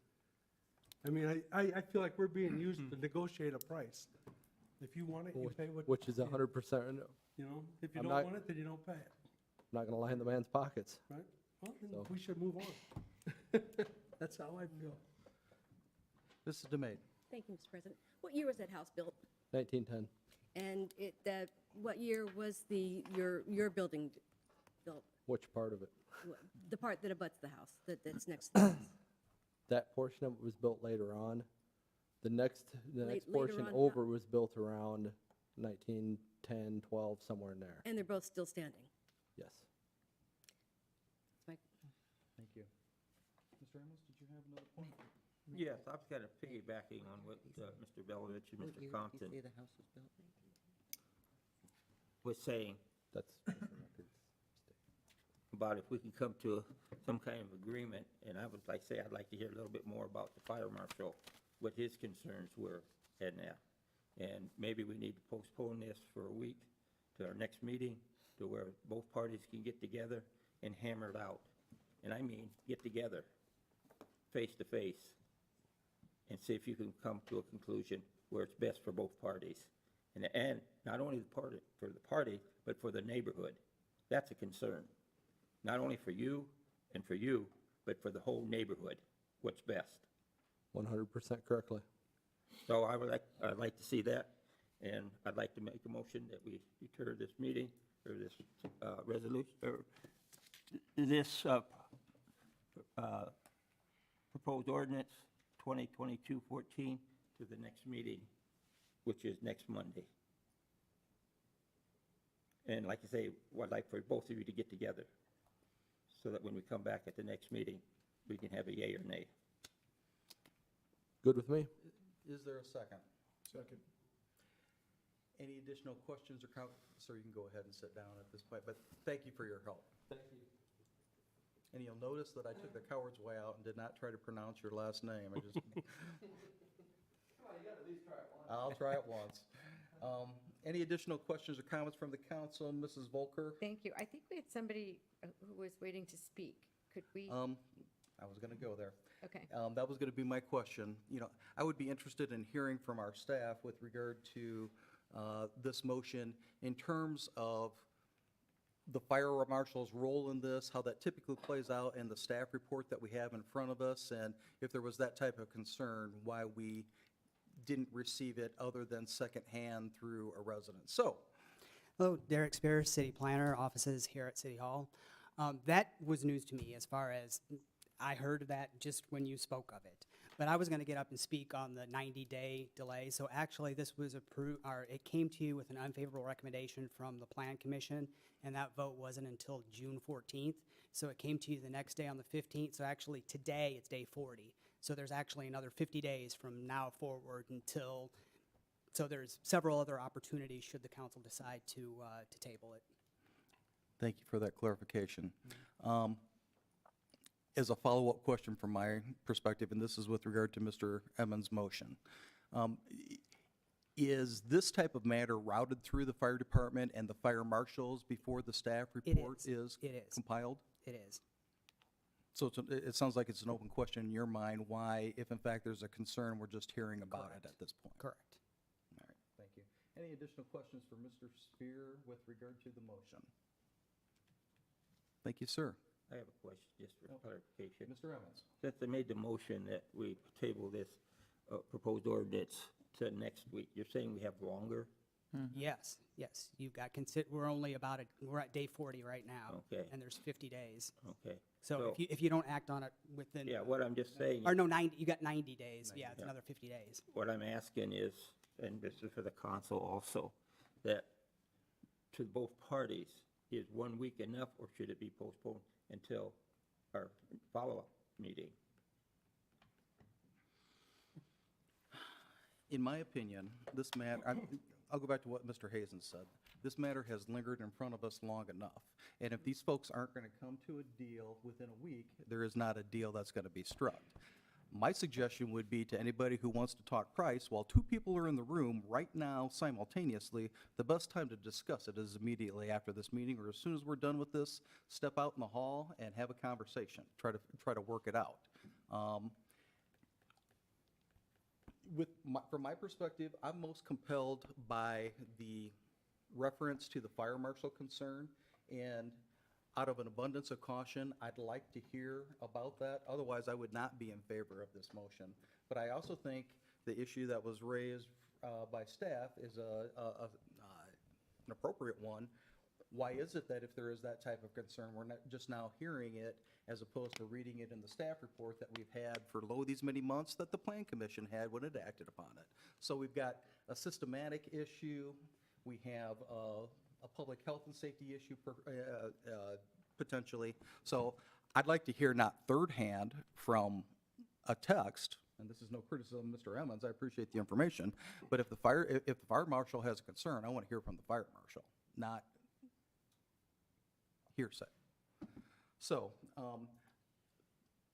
I mean, I feel like we're being used to negotiate a price. If you want it, you pay what. Which is 100%, You know, if you I'm don't not- want it, then you don't pay it, I'm not gonna lie in the man's pockets. right? Well, then So- we should move on. That's how I feel. Mrs. DeMaid? Thank you, Mr. President. What year was that house built? 1910. And what year was your building built? Which part of it? The part that abuts the house, that's next to the house? That portion of it was built later on. The next Later portion on, over was built around 1910, 12, somewhere in there. And they're both still standing? Yes. Thank you. Mr. Amos, did you have another point? Yes, I was kind of piggybacking on what Mr. Belovich and What Mr. year did Compton you say the house was built? was saying That's about if we can come to some kind of agreement, and I would like say, I'd like to hear a little bit more about the fire marshal, what his concerns were in that. And maybe we need to postpone this for a week to our next meeting, to where both parties can get together and hammer it out. And I mean, get together, face to face, and see if you can come to a conclusion where it's best for both parties. And not only for the party, but for the neighborhood. That's a concern. Not only for you and for you, but for the whole neighborhood, what's best. 100% correctly. So I'd like to see that, and I'd like to make a motion that we deter this meeting, or this resolution, or this proposed ordinance 2022-14 to the next meeting, which is next Monday. And like I say, I'd like for both of you to get together, so that when we come back at the next meeting, we can have a yay or nay. Good with me? Is there a second? Second. Any additional questions or comments? Sir, you can go ahead and sit down at this point, but thank you for your help. Thank you. And you'll notice that I took the coward's way out and did not try to pronounce your last name. I just. I'll try it once. Any additional questions or comments from the council? Mrs. Volker? Thank you. I think we had somebody who was waiting to speak. Could we? I was going to go there. Okay. That was going to be my question. You know, I would be interested in hearing from our staff with regard to this motion in terms of the fire marshal's role in this, how that typically plays out in the staff report that we have in front of us, and if there was that type of concern, why we didn't receive it other than secondhand through a resident. So, Hello, Derek Spear, City Planner, offices here at City Hall. That was news to me as far as I heard that just when you spoke of it. But I was going to get up and speak on the 90-day delay. So actually, this was approved, or it came to you with an unfavorable recommendation from the Plan Commission, and that vote wasn't until June 14th. So it came to you the next day on the 15th. So actually, today it's day 40. So there's actually another 50 days from now forward until. So there's several other opportunities should the council decide to table it. thank you for that clarification. As a follow-up question from my perspective, and this is with regard to Mr. Emmons' motion, is this type of matter routed through the fire department and the fire marshals before the staff report is compiled? It is. So it sounds like it's an open question in your mind why, if in fact there's a concern, we're just hearing about it at this point. Correct. All right, thank you. Any additional questions for Mr. Spear with regard to the motion? Thank you, sir. I have a question, just for clarification. Mr. Emmons? Since I made the motion that we table this proposed ordinance to next week, you're saying we have longer? Yes, yes. You've got, we're only about, we're at day 40 right now. Okay. And there's 50 days. Okay. So if you don't act on it within. Yeah, what I'm just saying. Or no, 90, you got 90 days. Yeah, it's another 50 days. What I'm asking is, and this is for the council also, that to both parties, is 1 week enough, or should it be postponed until our follow-up meeting? In my opinion, this matter, I'll go back to what Mr. Hazen said. This matter has lingered in front of us long enough. And if these folks aren't going to come to a deal within a week, there is not a deal that's going to be struck. My suggestion would be to anybody who wants to talk price, while two people are in the room right now simultaneously, the best time to discuss it is immediately after this meeting, or as soon as we're done with this, step out in the hall and have a conversation, try to work it out. From my perspective, I'm most compelled by the reference to the fire marshal concern, and out of an abundance of caution, I'd like to hear about that. Otherwise, I would not be in favor of this motion. But I also think the issue that was raised by staff is an appropriate one. Why is it that if there is that type of concern, we're not just now hearing it as opposed to reading it in the staff report that we've had for these many months that the Plan Commission had when it acted upon it? So we've got a systematic issue, we have a public health and safety issue potentially. So I'd like to hear not third hand from a text, and this is no criticism of Mr. Emmons, I appreciate the information, but if the fire marshal has a concern, I want to hear from the fire marshal, not hearsay. So,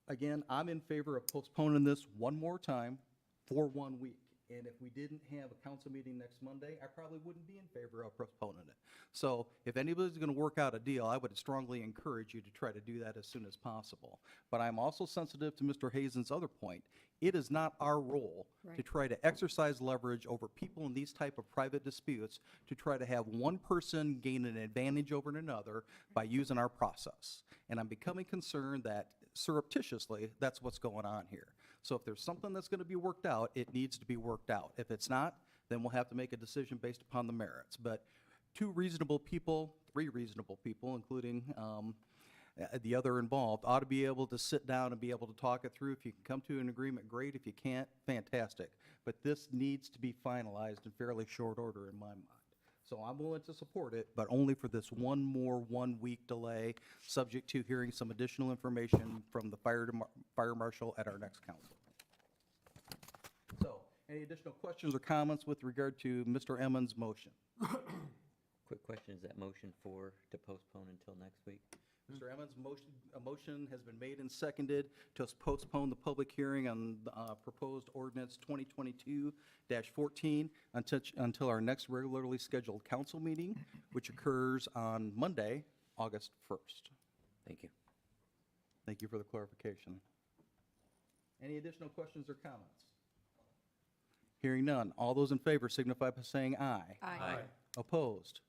again, I'm in favor of postponing this one more time for 1 week. And if we didn't have a council meeting next Monday, I probably wouldn't be in favor of postponing it. So if anybody's going to work out a deal, I would strongly encourage you to try to do that as soon as possible. But I'm also sensitive to Mr. Hazen's other point. It is not our role to try to exercise leverage over people in these type of private disputes to try to have one person gain an advantage over another by using our process. And I'm becoming concerned that surreptitiously, that's what's going on here. So if there's something that's going to be worked out, it needs to be worked out. If it's not, then we'll have to make a decision based upon the merits. But 3 reasonable people, including the other involved, ought to be able to sit down and be able to talk it through. If you can come to an agreement, great. If you can't, fantastic. But this needs to be finalized in fairly short order in my mind. So I'm willing to support it, but only for this one more 1 week delay, subject to hearing some additional information from the fire marshal at our next council. So, any additional questions or comments with regard to Mr. Emmons' motion? Quick question, is that motion to postpone until next week? Mr. Emmons' a motion has been made and seconded to postpone the public hearing on proposed ordinance 2022-14 until our next regularly scheduled council meeting, which occurs on Monday, August 1st. Thank you. Thank you for the clarification. Any additional questions or comments? Hearing none. All those in favor signify by saying aye. Aye. Opposed?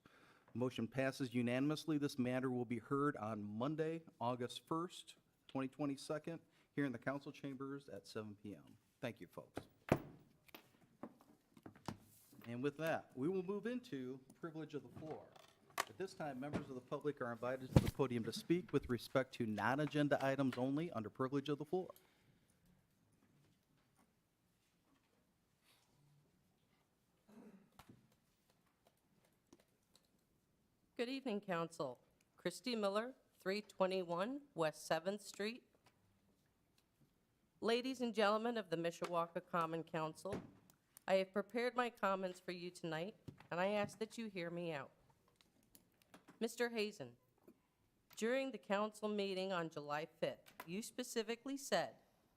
Motion passes unanimously. This matter will be heard on Monday, August 1st, 2022, here in the council chambers at 7 p.m. Thank you, folks. And with that, we will move into privilege of the floor. At this time, members of the public are invited to the podium to speak with respect to non-agenda items only under privilege of the floor. Good evening, Council. Christy Miller, 321 West 7th Street. Ladies and gentlemen of the Mishawaka Common Council, I have prepared my comments for you tonight, and I ask that you hear me out. Mr. Hazen, during the council meeting on July 5th, you specifically said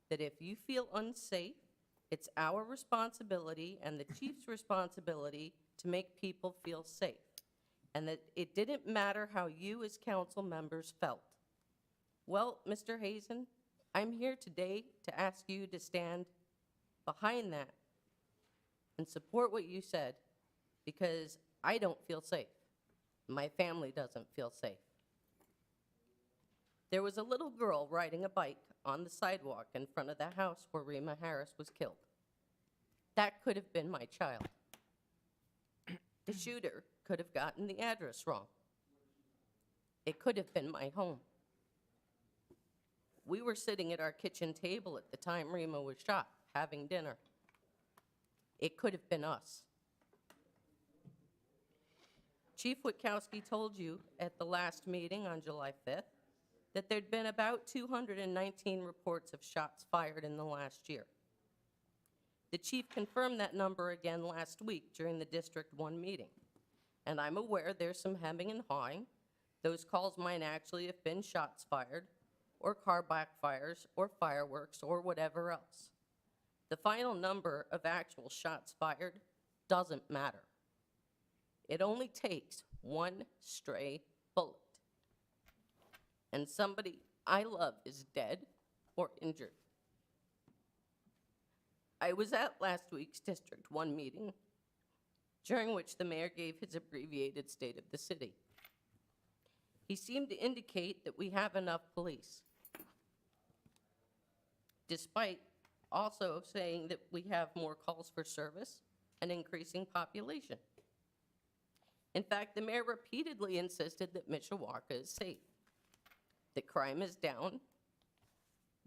that if you feel unsafe, it's our responsibility and the chief's responsibility to make people feel safe, and that it didn't matter how you as council members felt. Well, Mr. Hazen, I'm here today to ask you to stand behind that and support what you said, because I don't feel safe. My family doesn't feel safe. There was a little girl riding a bike on the sidewalk in front of the house where Rima Harris was killed. That could have been my child. The shooter could have gotten the address wrong. It could have been my home. We were sitting at our kitchen table at the time Rima was shot, having dinner. It could have been us. Chief Witkowski told you at the last meeting on July 5th that there'd been about 219 reports of shots fired in the last year. The chief confirmed that number again last week during the District 1 meeting. And I'm aware there's some hemming and hawing. Those calls might actually have been shots fired, or car backfires, or fireworks, or whatever else. The final number of actual shots fired doesn't matter. It only takes one stray bullet, and somebody I love is dead or injured. I was at last week's District 1 meeting, during which the mayor gave his abbreviated state of the city. He seemed to indicate that we have enough police, despite also saying that we have more calls for service an increasing population. In fact, the mayor repeatedly insisted that Mishawaka is safe, that crime is down,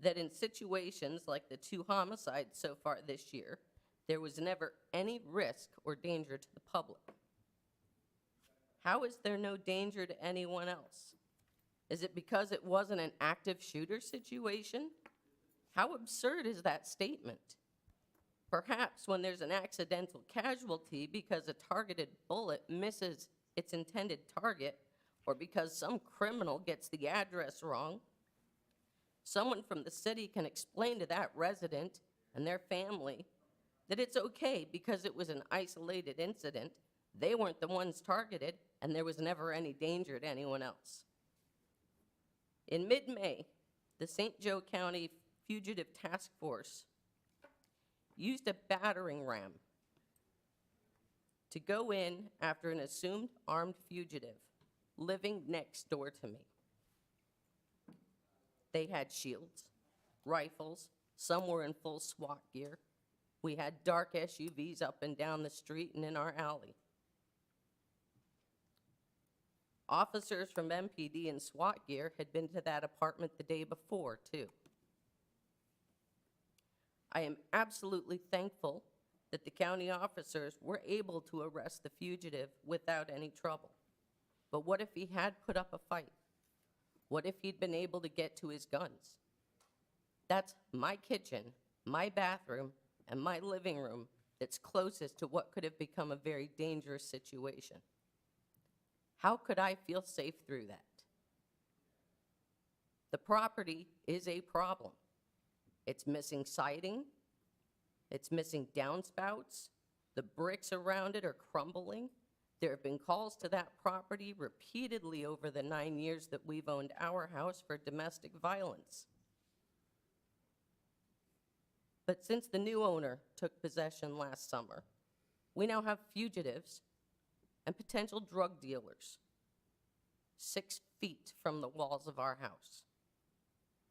that in situations like the 2 homicides so far this year, there was never any risk or danger to the public. How is there no danger to anyone else? Is it because it wasn't an active shooter situation? How absurd is that statement? Perhaps when there's an accidental casualty because a targeted bullet misses its intended target, or because some criminal gets the address wrong, someone from the city can explain to that resident and their family that it's okay because it was an isolated incident, they weren't the ones targeted, and there was never any danger to anyone else. In mid-May, the St. Joe County Fugitive Task Force used a battering ram to go in after an assumed armed fugitive living next door to me. They had shields, rifles, some were in full SWAT gear. We had dark SUVs up and down the street and in our alley. Officers from MPD in SWAT gear had been to that apartment the day before, too. I am absolutely thankful that the county officers were able to arrest the fugitive without any trouble. But what if he had put up a fight? What if he'd been able to get to his guns? That's my kitchen, my bathroom, and my living room that's closest to what could have become a very dangerous situation. How could I feel safe through that? The property is a problem. It's missing siding, it's missing downspouts, the bricks around it are crumbling. There have been calls to that property repeatedly over the 9 years that we've owned our house for domestic violence. But since the new owner took possession last summer, we now have fugitives and potential drug dealers 6 feet from the walls of our house,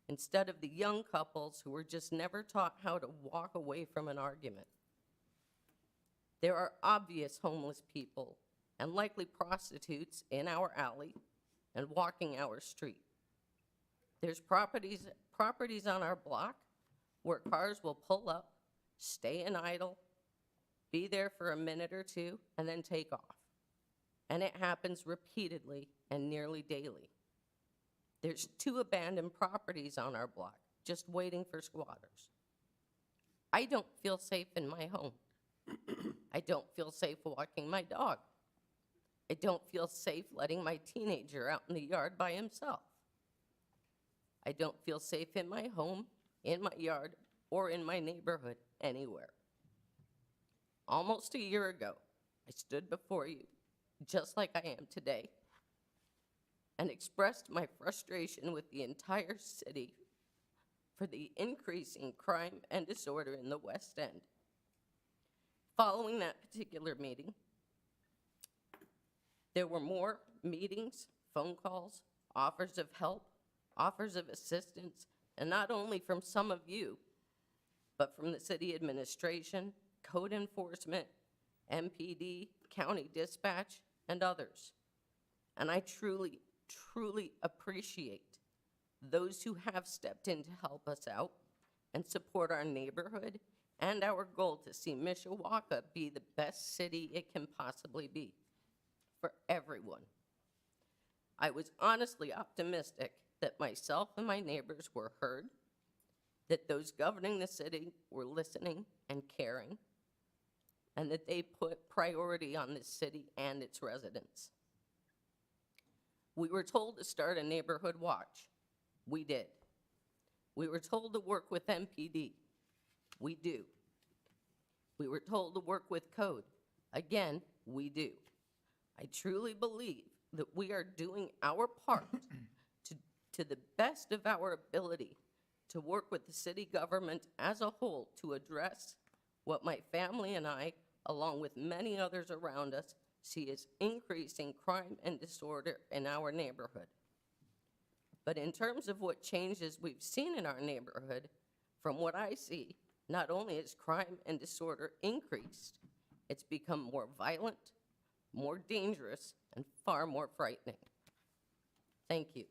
instead of the young couples who were just never taught how to walk away from an argument. There are obvious homeless people and likely prostitutes in our alley and walking our street. There's properties on our block where cars will pull up, stay in idle, be there for a minute or two, and then take off. And it happens repeatedly and nearly daily. There's 2 abandoned properties on our block just waiting for squatters. I don't feel safe in my home. I don't feel safe walking my dog. I don't feel safe letting my teenager out in the yard by himself. I don't feel safe in my home, in my yard, or in my neighborhood anywhere. Almost a year ago, I stood before you, just like I am today, and expressed my frustration with the entire city for the increasing crime and disorder in the West End. Following that particular meeting, there were more meetings, phone calls, offers of help, offers of assistance, and not only from some of you, but from the city administration, code enforcement, MPD, county dispatch, and others. And I truly, truly appreciate those who have stepped in to help us out and support our neighborhood and our goal to see Mishawaka be the best city it can possibly be for everyone. I was honestly optimistic that myself and my neighbors were heard, that those governing the city were listening and caring, and that they put priority on this city and its residents. We were told to start a neighborhood watch. We did. We were told to work with MPD. We do. We were told to work with code. Again, we do. I truly believe that we are doing our part to the best of our ability to work with the city government as a whole to address what my family and I, along with many others around us, see as increasing crime and disorder in our neighborhood. But in terms of what changes we've seen in our neighborhood, from what I see, not only has crime and disorder increased, It's become more violent, more dangerous, and far more frightening. Thank you.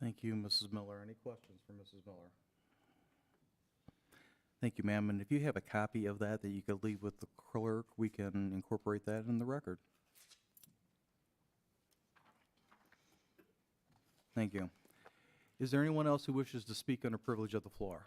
Thank you, Mrs. Miller. Any questions for Mrs. Miller? Thank you, ma'am. And if you have a copy of that you could leave with the clerk, we can incorporate that in the record. Thank you. Is there anyone else who wishes to speak under privilege of the floor?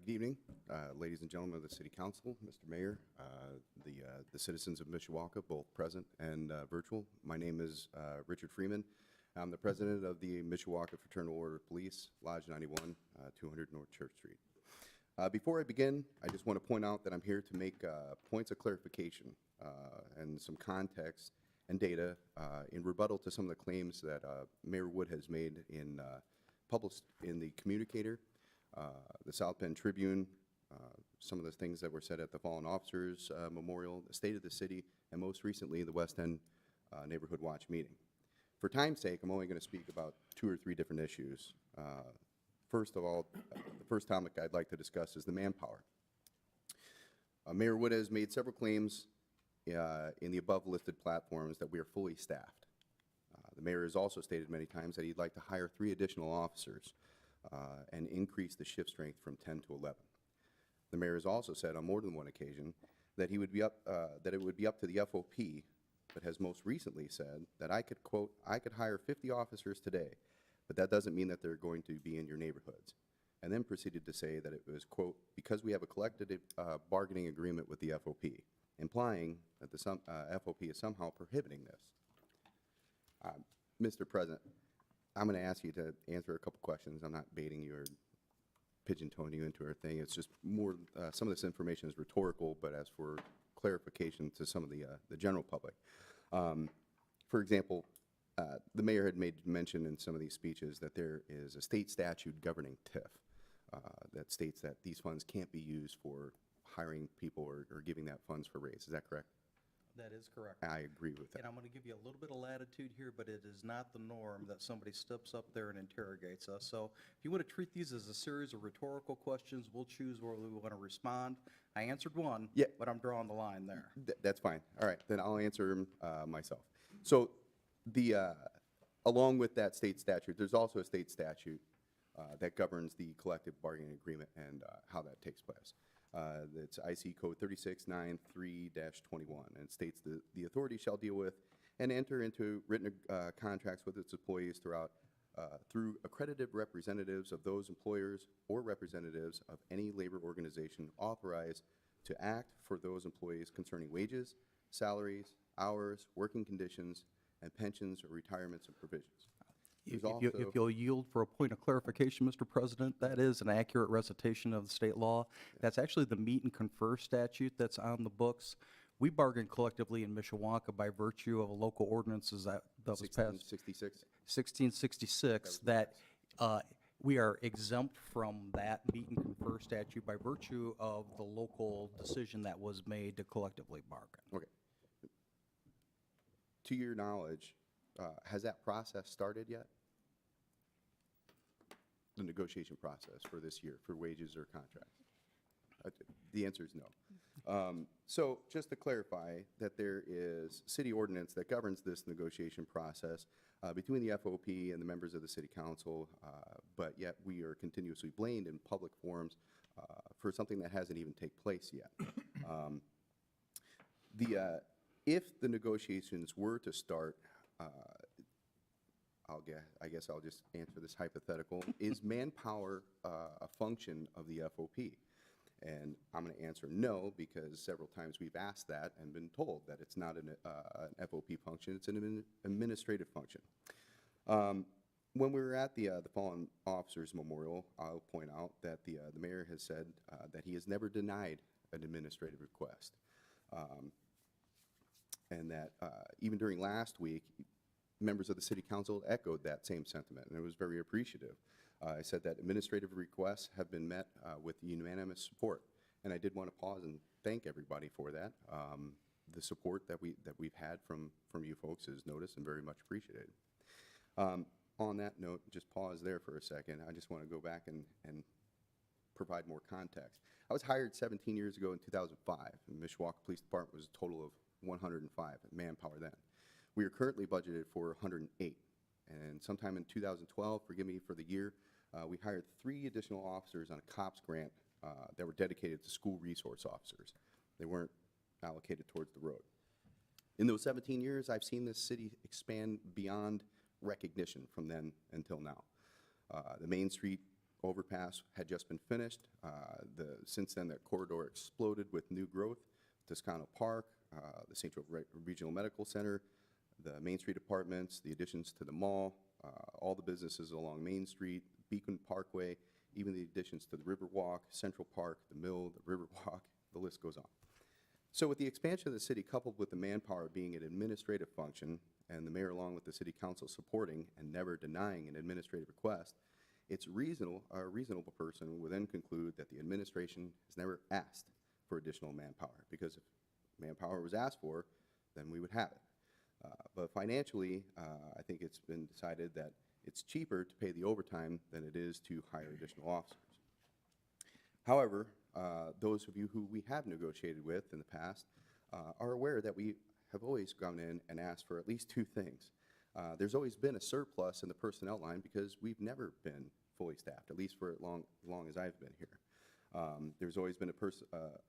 Good evening, ladies and gentlemen of the City Council, Mr. Mayor, the citizens of Mishawaka, both present and virtual. My name is Richard Freeman. I'm the president of the Mishawaka Fraternal Order of Police, Lodge 91, 200 North Church Street. Before I begin, I just want to point out that I'm here to make points of clarification and some context and data in rebuttal to some of the claims that Mayor Wood has made published in the Communicator, the South Bend Tribune, some of the things that were said at the Fallen Officers Memorial, the State of the City, and most recently, the West End Neighborhood Watch meeting. For time's sake, I'm only going to speak about 2 or 3 different issues. First of all, the first topic I'd like to discuss is the manpower. Mayor Wood has made several claims in the above-listed platforms that we are fully staffed. The mayor has also stated many times that he'd like to hire 3 additional officers and increase the shift strength from 10 to 11. The mayor has also said on more than one occasion that he would be that it would be up to the FOP, but has most recently said that I could, quote, I could hire 50 officers today, but that doesn't mean that they're going to be in your neighborhoods. And then proceeded to say that it was, quote, because we have a collective bargaining agreement with the FOP, implying that the FOP is somehow prohibiting this. Mr. President, I'm going to ask you to answer a couple questions. I'm not baiting you or pigeon-toning you into a thing. It's just more, some of this information is rhetorical, but as for clarification to some of the general public. For example, the mayor had made mention in some of these speeches that there is a state statute governing TIF that states that these funds can't be used for hiring people or giving that funds for raise. Is that correct? That is correct. I agree with that. And I'm going to give you a little bit of latitude here, but it is not the norm that somebody steps up there and interrogates us. So if you want to treat these as a series of rhetorical questions, we'll choose where we want to respond. I answered one, Yeah. but I'm drawing the line there. That's fine. All right, then I'll answer them myself. So along with that state statute, there's also a state statute that governs the collective bargaining agreement and how that takes place. It's IC Code 3693-21, and it states that the authority shall deal with and enter into written contracts with its employees through accredited representatives of those employers or representatives of any labor organization authorized to act for those employees concerning wages, salaries, hours, working conditions, and pensions or retirements and provisions. If you'll yield for a point of clarification, Mr. President, that is an accurate recitation of the state law. That's actually the meet and confer statute that's on the books. We bargain collectively in Mishawaka by virtue of a local ordinances that was passed. 1666? 1666, that we are exempt from that meet and confer statute by virtue of the local decision that was made to collectively bargain. Okay. To your knowledge, has that process started yet? The negotiation process for this year, for wages or contracts? The answer is no. So just to clarify that there is city ordinance that governs this negotiation process between the FOP and the members of the city council, but yet we are continuously blamed in public forums for something that hasn't even taken place yet. If the negotiations were to start, I guess I'll just answer this hypothetical. Is manpower a function of the FOP? And I'm going to answer no, because several times we've asked that and been told that it's not an FOP function, it's an administrative function. When we were at the Fallen Officers Memorial, I'll point out that the mayor has said that he has never denied an administrative request. And that even during last week, members of the city council echoed that same sentiment, and it was very appreciative. I said that administrative requests have been met with unanimous support, and I did want to pause and thank everybody for that. the support that we've had from you folks is noticed and very much appreciated. On that note, just pause there for a second. I just want to go back and provide more context. I was hired 17 years ago in 2005, and Mishawaka Police Department was a total of 105 manpower then. We are currently budgeted for 108, and sometime in 2012, forgive me for the year, we hired 3 additional officers on a COPS grant that were dedicated to school resource officers. They weren't allocated towards the road. In those 17 years, I've seen this city expand beyond recognition from then until now. The Main Street overpass had just been finished. Since then, that corridor exploded with new growth. Toscano Park, the Central Regional Medical Center, the Main Street apartments, the additions to the mall, all the businesses along Main Street, Beacon Parkway, even the additions to the Riverwalk, Central Park, the Mill, the Riverwalk, the list goes on. So with the expansion of the city coupled with the manpower being an administrative function and the mayor along with the city council supporting and never denying an administrative request, it's reasonable, a reasonable person would then conclude that the administration has never asked for additional manpower, because if manpower was asked for, then we would have it. But financially, I think it's been decided that it's cheaper to pay the overtime than it is to hire additional officers. However, those of you who we have negotiated with in the past are aware that we have always gone in and asked for at least 2 things. There's always been a surplus in the personnel line because we've never been fully staffed, at least for as long as I've been here. There's always been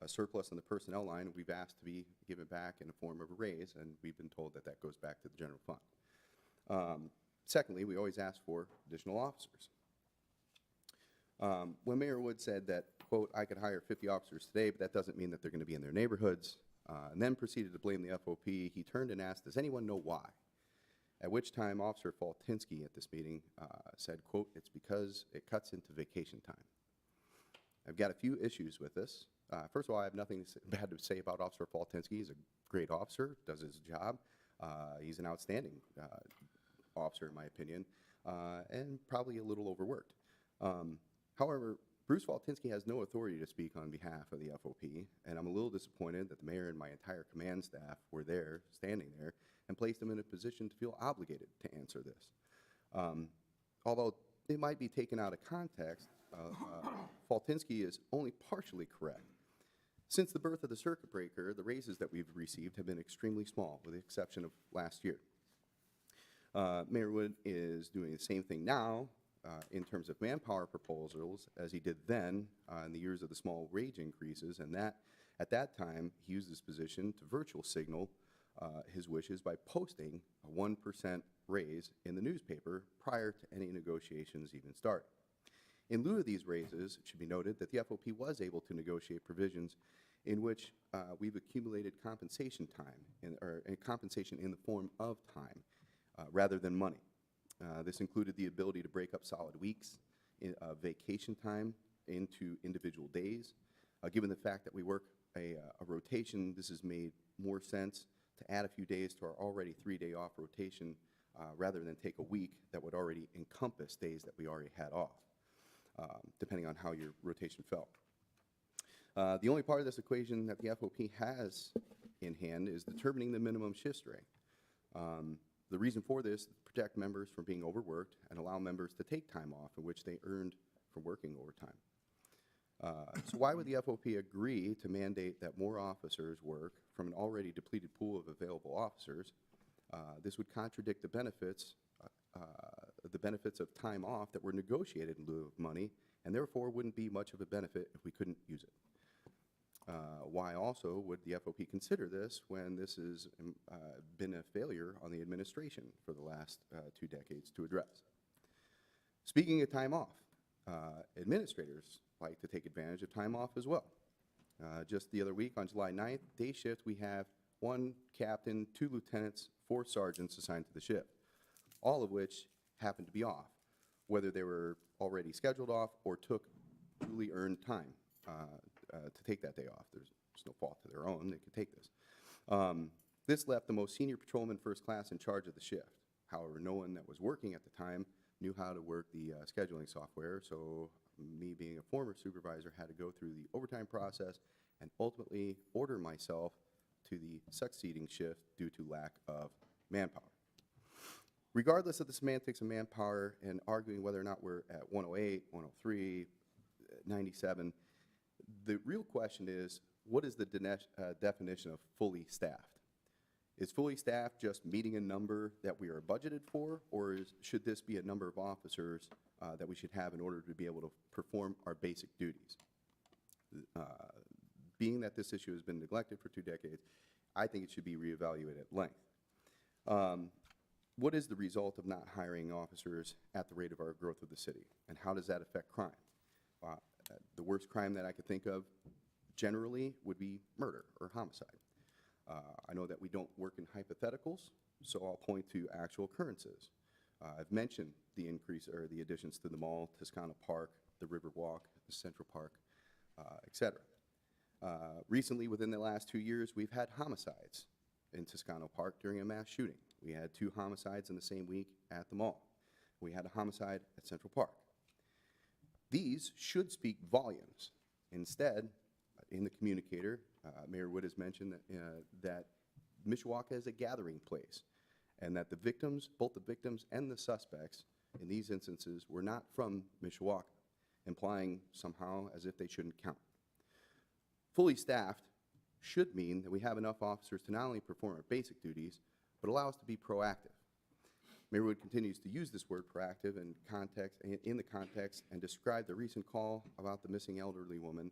a surplus in the personnel line. We've asked to be given back in the form of a raise, and we've been told that that goes back to the general fund. Secondly, we always ask for additional officers. When Mayor Wood said that, quote, I could hire 50 officers today, but that doesn't mean that they're going to be in their neighborhoods, and then proceeded to blame the FOP, he turned and asked, does anyone know why? At which time Officer Faltinsky at this meeting said, quote, it's because it cuts into vacation time. I've got a few issues with this. First of all, I have nothing bad to say about Officer Faltinsky. He's a great officer, does his job. He's an outstanding officer, in my opinion, and probably a little overworked. However, Bruce Faltinsky has no authority to speak on behalf of the FOP, and I'm a little disappointed that the mayor and my entire command staff were there, standing there, and placed him in a position to feel obligated to answer this. Although it might be taken out of context, Faltinsky is only partially correct. Since the birth of the circuit breaker, the raises that we've received have been extremely small, with the exception of last year. Mayor Wood is doing the same thing now in terms of manpower proposals as he did then in the years of the small wage increases, and that at that time he used this position to virtual signal his wishes by posting a 1% raise in the newspaper prior to any negotiations even starting. In lieu of these raises, it should be noted that the FOP was able to negotiate provisions in which we've accumulated compensation time, or compensation in the form of time, rather than money. This included the ability to break up solid weeks of vacation time into individual days. Given the fact that we work a rotation, this has made more sense to add a few days to our already 3-day off rotation rather than take a week that would already encompass days that we already had off, depending on how your rotation fell. The only part of this equation that the FOP has in hand is determining the minimum shift strength. The reason for this is to protect members from being overworked and allow members to take time off in which they earned from working overtime. So why would the FOP agree to mandate that more officers work from an already depleted pool of available officers? This would contradict the benefits of time off that were negotiated in lieu of money, and therefore wouldn't be much of a benefit if we couldn't use it. Why also would the FOP consider this when this has been a failure on the administration for the last 2 decades to address? Speaking of time off, administrators like to take advantage of time off as well. Just the other week on July 9th, day shift, we have 1 captain, 2 lieutenants, 4 sergeants assigned to the shift, all of which happened to be off, whether they were already scheduled off or took duly earned time to take that day off. There's no fault to their own. They could take this. This left the most senior patrolman first class in charge of the shift. However, no one that was working at the time knew how to work the scheduling software, so me being a former supervisor had to go through the overtime process and ultimately order myself to the succeeding shift due to lack of manpower. Regardless of the semantics of manpower and arguing whether or not we're at 108, 103, 97, the real question is, what is the definition of fully staffed? Is fully staffed just meeting a number that we are budgeted for, or should this be a number of officers that we should have in order to be able to perform our basic duties? Being that this issue has been neglected for 2 decades, I think it should be reevaluated at length. What is the result of not hiring officers at the rate of our growth of the city, and how does that affect crime? The worst crime that I could think of generally would be murder or homicide. I know that we don't work in hypotheticals, so I'll point to actual occurrences. I've mentioned the increase or the additions to the mall, Toscano Park, the Riverwalk, the Central Park, et cetera. Recently, within the last 2 years, we've had homicides in Toscano Park during a mass shooting. We had 2 homicides in the same week at the mall. We had a homicide at Central Park. These should speak volumes. Instead, in the communicator, Mayor Wood has mentioned that Mishawaka is a gathering place, and that the victims, both the victims and the suspects in these instances, were not from Mishawaka, implying somehow as if they shouldn't count. Fully staffed should mean that we have enough officers to not only perform our basic duties, but allow us to be proactive. Mayor Wood continues to use this word proactive in the context and described the recent call about the missing elderly woman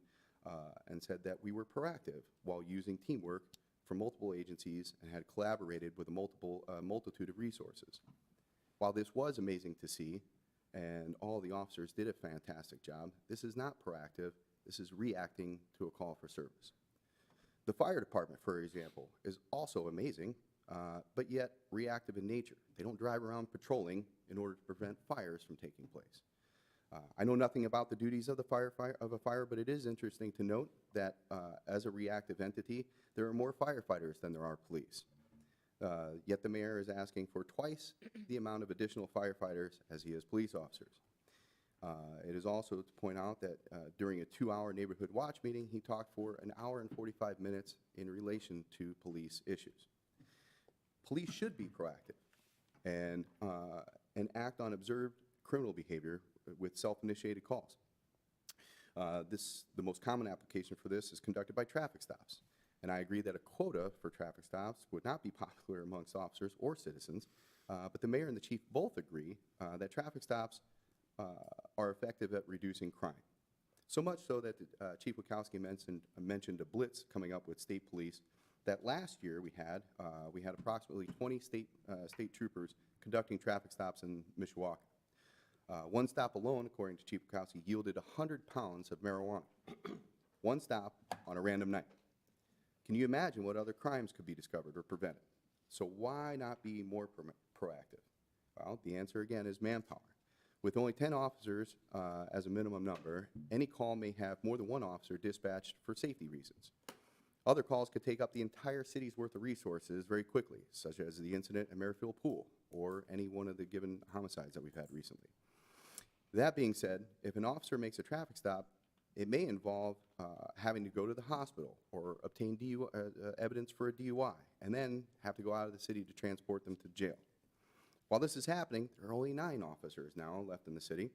and said that we were proactive while using teamwork from multiple agencies and had collaborated with a multitude of resources. While this was amazing to see, and all the officers did a fantastic job, this is not proactive. This is reacting to a call for service. The fire department, for example, is also amazing, but yet reactive in nature. They don't drive around patrolling in order to prevent fires from taking place. I know nothing about the duties of a fire, but it is interesting to note that as a reactive entity, there are more firefighters than there are police. Yet the mayor is asking for twice the amount of additional firefighters as he is police officers. It is also to point out that during a 2-hour neighborhood watch meeting, he talked for 1 hour and 45 minutes in relation to police issues. Police should be proactive and act on observed criminal behavior with self-initiated calls. The most common application for this is conducted by traffic stops. And I agree that a quota for traffic stops would not be popular amongst officers or citizens, but the mayor and the chief both agree that traffic stops are effective at reducing crime. So much so that Chief Wachowski mentioned a blitz coming up with state police that last year we had approximately 20 state troopers conducting traffic stops in Mishawaka. One stop alone, according to Chief Wachowski, yielded 100 pounds of marijuana. One stop on a random night. Can you imagine what other crimes could be discovered or prevented? So why not be more proactive? Well, the answer again is manpower. With only 10 officers as a minimum number, any call may have more than one officer dispatched for safety reasons. Other calls could take up the entire city's worth of resources very quickly, such as the incident at Merrifield Pool or any one of the given homicides that we've had recently. That being said, if an officer makes a traffic stop, it may involve having to go to the hospital or obtain evidence for a DUI, and then have to go out of the city to transport them to jail. While this is happening, there are only 9 officers now left in the city.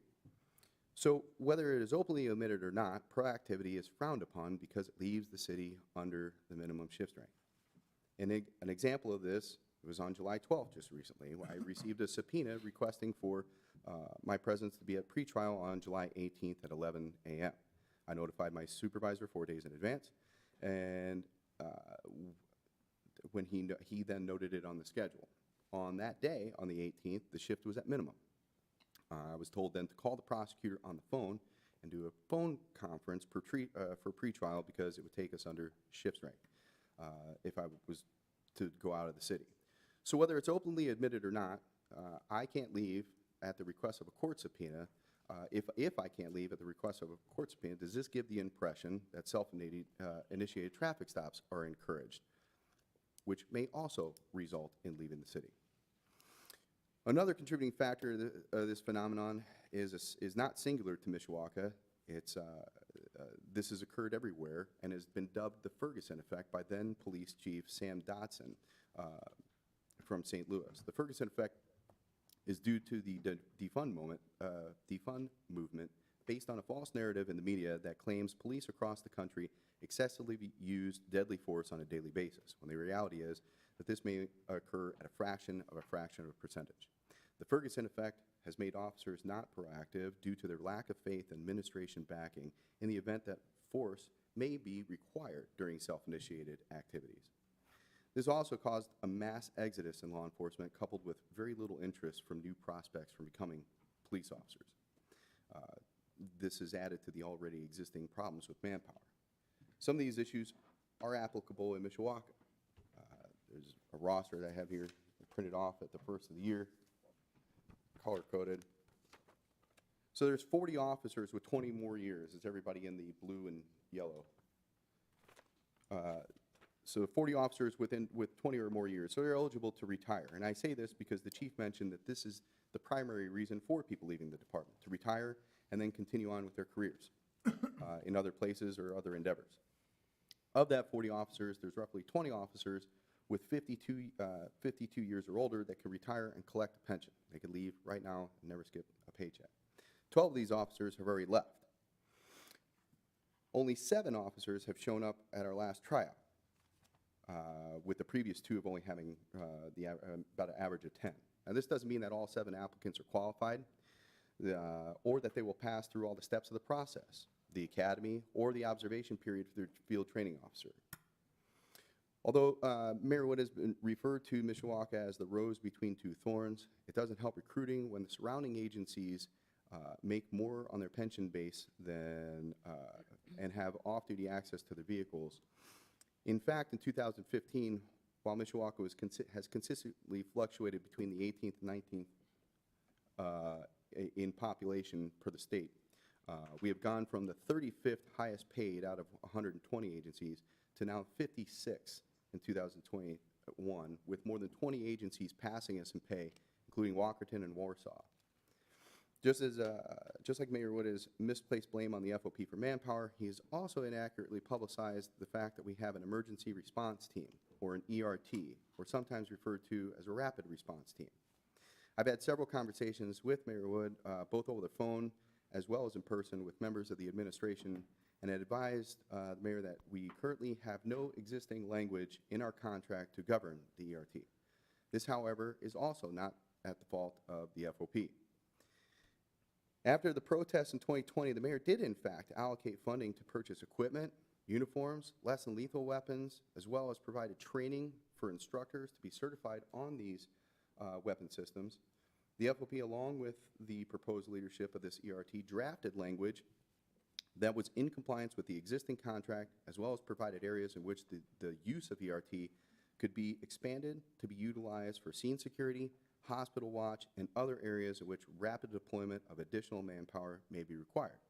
So whether it is openly omitted or not, proactivity is frowned upon because it leaves the city under the minimum shift strength. And an example of this was on July 12th, just recently, where I received a subpoena requesting for my presence to be at pretrial on July 18th at 11 a.m. I notified my supervisor 4 days in advance, and when he then noted it on the schedule. On that day, on the 18th, the shift was at minimum. I was told then to call the prosecutor on the phone and do a phone conference for pretrial because it would take us under shift strength if I was to go out of the city. So whether it's openly admitted or not, I can't leave at the request of a court subpoena. If I can't leave at the request of a court subpoena, does this give the impression that self-initiated traffic stops are encouraged, which may also result in leaving the city? Another contributing factor of this phenomenon is not singular to Mishawaka. It's This has occurred everywhere and has been dubbed the Ferguson effect by then Police Chief Sam Dotson from St. Louis. The Ferguson effect is due to the defund movement based on a false narrative in the media that claims police across the country excessively use deadly force on a daily basis, when the reality is that this may occur at a fraction of a percentage. The Ferguson effect has made officers not proactive due to their lack of faith and administration backing in the event that force may be required during self-initiated activities. This also caused a mass exodus in law enforcement, coupled with very little interest from new prospects from becoming police officers. This has added to the already existing problems with manpower. Some of these issues are applicable in Mishawaka. There's a roster that I have here printed off at the first of the year, color-coded. So there's 40 officers with 20 more years. It's everybody in the blue and yellow. So 40 officers with 20 or more years, so they're eligible to retire. And I say this because the chief mentioned that this is the primary reason for people leaving the department, to retire and then continue on with their careers in other places or other endeavors. Of that 40 officers, there's roughly 20 officers with 52 years or older that can retire and collect a pension. They could leave right now and never skip a paycheck. 12 of these officers have already left. Only 7 officers have shown up at our last tryout, with the previous 2 of only having about an average of 10. Now, this doesn't mean that all 7 applicants are qualified, or that they will pass through all the steps of the process, the academy, or the observation period for their field training officer. Although Mayor Wood has been referred to Mishawaka as the rose between 2 thorns, it doesn't help recruiting when the surrounding agencies make more on their pension base than, and have off-duty access to their vehicles. In fact, in 2015, while Mishawaka has consistently fluctuated between the 18th and 19th in population per the state, we have gone from the 35th highest paid out of 120 agencies to now 56 in 2021, with more than 20 agencies passing us in pay, including Walkerton and Warsaw. Just like Mayor Wood has misplaced blame on the FOP for manpower, he has also inaccurately publicized the fact that we have an emergency response team, or an ERT, or sometimes referred to as a rapid response team. I've had several conversations with Mayor Wood, both over the phone as well as in person, with members of the administration, and advised the mayor that we currently have no existing language in our contract to govern the ERT. This, however, is also not at the fault of the FOP. After the protests in 2020, the mayor did in fact allocate funding to purchase equipment, uniforms, less than lethal weapons, as well as provided training for instructors to be certified on these weapon systems. The FOP, along with the proposed leadership of this ERT, drafted language that was in compliance with the existing contract, as well as provided areas in which the use of ERT could be expanded to be utilized for scene security, hospital watch, and other areas in which rapid deployment of additional manpower may be required.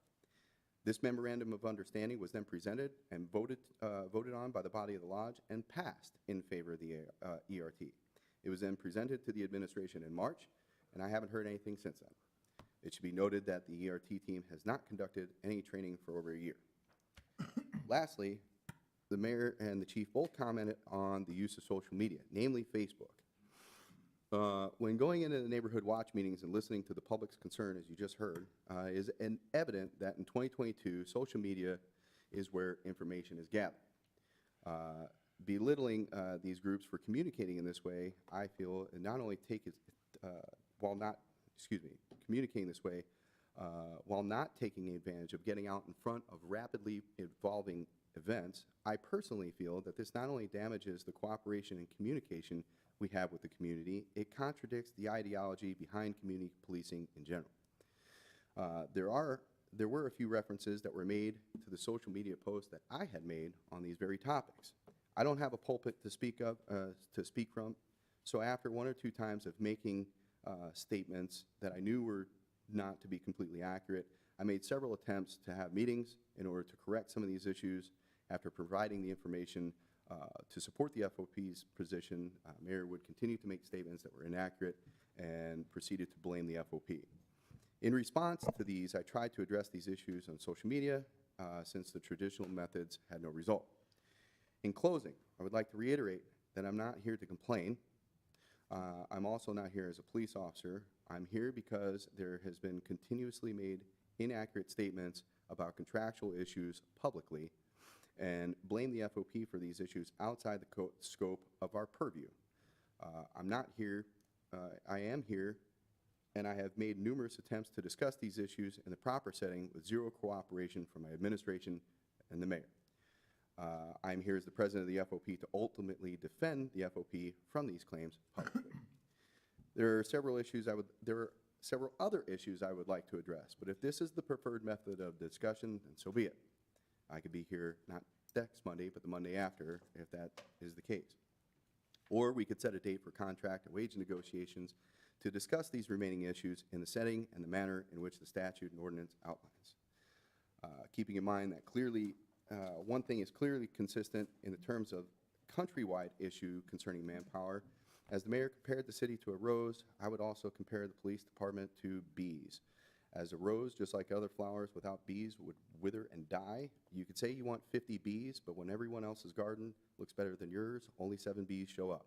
This memorandum of understanding was then presented and voted on by the body of the lodge and passed in favor of the ERT. It was then presented to the administration in March, and I haven't heard anything since then. It should be noted that the ERT team has not conducted any training for over a year. Lastly, the mayor and the chief both commented on the use of social media, namely Facebook. When going into the neighborhood watch meetings and listening to the public's concern, as you just heard, is evident that in 2022, social media is where information is gathered. Belittling these groups for communicating in this way, I feel, not only communicating this way, while not taking advantage of getting out in front of rapidly evolving events, I personally feel that this not only damages the cooperation and communication we have with the community, it contradicts the ideology behind community policing in general. There were a few references that were made to the social media posts that I had made on these very topics. I don't have a pulpit to speak from, so after 1 or 2 times of making statements that I knew were not to be completely accurate, I made several attempts to have meetings in order to correct some of these issues. After providing the information to support the FOP's position, Mayor would continue to make statements that were inaccurate and proceeded to blame the FOP. In response to these, I tried to address these issues on social media since the traditional methods had no result. In closing, I would like to reiterate that I'm not here to complain. I'm also not here as a police officer. I'm here because there has been continuously made inaccurate statements about contractual issues publicly and blame the FOP for these issues outside the scope of our purview. I'm not here, I am here, and I have made numerous attempts to discuss these issues in the proper setting with zero cooperation from my administration and the mayor. I'm here as the president of the FOP to ultimately defend the FOP from these claims publicly. There are several other issues I would like to address, but if this is the preferred method of discussion, then so be it. I could be here not next Monday, but the Monday after, if that is the case. Or we could set a date for contract and wage negotiations to discuss these remaining issues in the setting and the manner in which the statute and ordinance outlines. Keeping in mind that clearly, one thing is clearly consistent in the terms of countrywide issue concerning manpower. As the mayor compared the city to a rose, I would also compare the police department to bees. As a rose, just like other flowers without bees, would wither and die. You could say you want 50 bees, but when everyone else's garden looks better than yours, only 7 bees show up.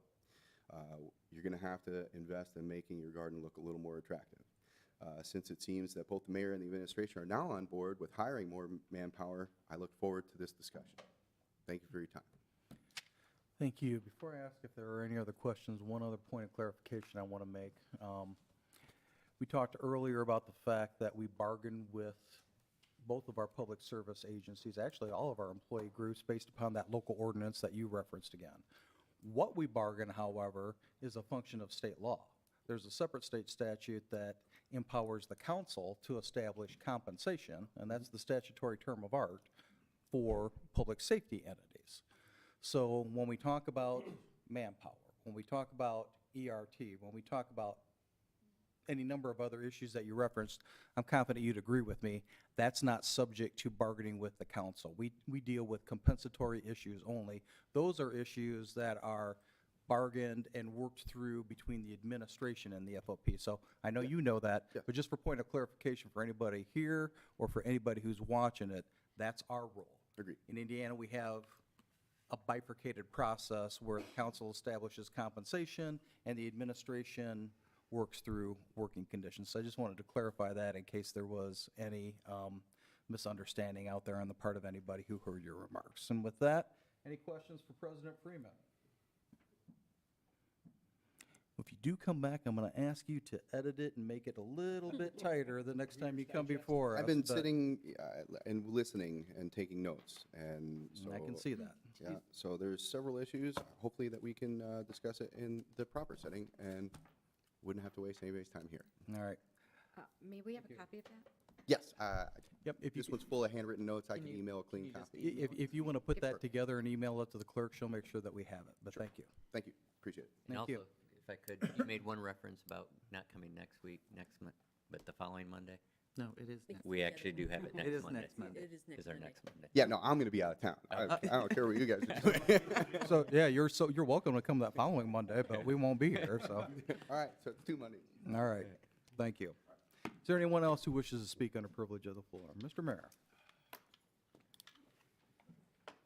You're going to have to invest in making your garden look a little more attractive. Since it seems that both the mayor and the administration are now on board with hiring more manpower, I look forward to this discussion. Thank you for your time. Thank you. Before I ask if there are any other questions, one other point of clarification I want to make. We talked earlier about the fact that we bargained with both of our public service agencies, actually all of our employee groups, based upon that local ordinance that you referenced again. What we bargain, however, is a function of state law. There's a separate state statute that empowers the council to establish compensation, and that's the statutory term of art for public safety entities. So when we talk about manpower, when we talk about ERT, when we talk about any number of other issues that you referenced, I'm confident you'd agree with me, that's not subject to bargaining with the council. We deal with compensatory issues only. Those are issues that are bargained and worked through between the administration and the FOP. So I know you know that, but just for point of clarification for anybody here or for anybody who's watching it, that's our role. Agreed. In Indiana, we have a bifurcated process where the council establishes compensation and the administration works through working conditions. So I just wanted to clarify that in case there was any misunderstanding out there on the part of anybody who heard your remarks. And with that, any questions for President Freeman? If you do come back, I'm going to ask you to edit it and make it a little bit tighter the next time you come before us. I've been but- sitting and listening and taking notes, and so. I can see that. Yeah, so there's several issues, hopefully that we can discuss it in the proper setting and wouldn't have to waste anybody's time here. All right. May we have a copy of that? Yes, Yep. If you this one's full of handwritten notes, I can email a clean copy. If you want to put that together and email it to the clerk, she'll make sure that we have it. But thank you. Thank you, appreciate it. And Thank you. also, if I could, you made one reference about not coming next week, but the following Monday. No, it is next. We actually do have it next Monday. It is next Monday. It is next Is our Monday. next Monday. Yeah, no, I'm gonna be out of town. I don't care what you guys are doing. So, yeah, you're welcome to come that following Monday, but we won't be here, so. All right, so it's 2 Mondays. All right. Thank you. Is there anyone else who wishes to speak under privilege of the floor? Mr. Mayor.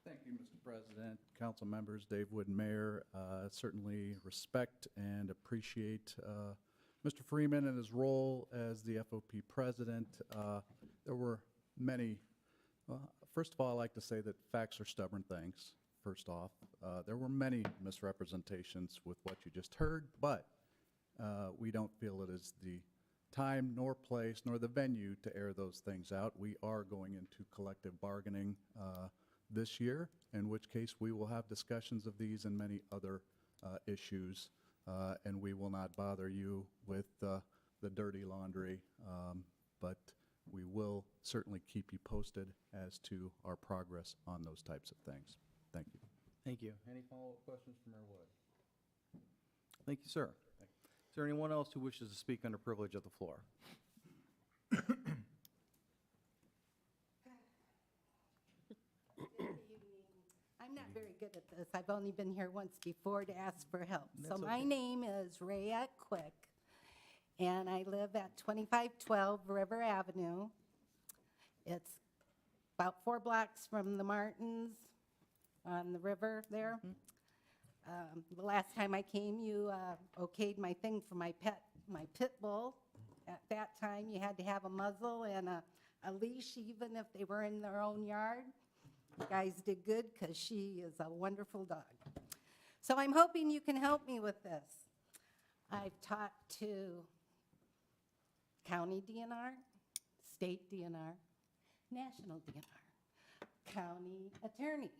Thank you, Mr. President, council members, Dave Wood, Mayor. Certainly respect and appreciate Mr. Freeman and his role as the FOP president. There were many, first of all, I like to say that facts are stubborn things, first off. There were many misrepresentations with what you just heard, but we don't feel it is the time nor place nor the venue to air those things out. We are going into collective bargaining this year, in which case we will have discussions of these and many other issues, and we will not bother you with the dirty laundry, but we will certainly keep you posted as to our progress on those types of things. Thank you. Thank you. Any follow-up questions from Mayor Wood? Thank you, sir. Is there anyone else who wishes to speak under privilege of the floor? I'm not very good at this. I've only been here once before to ask for help. So That's my okay. name is Rayette Quick, and I live at 2512 River Avenue. It's about 4 blocks from the Martins on the river there. The last time I came, you okayed my thing for my pit bull. At that time, you had to have a muzzle and a leash, even if they were in their own yard. You guys did good, because she is a wonderful dog. So I'm hoping you can help me with this. I've talked to county DNR, state DNR, national DNR, county attorney,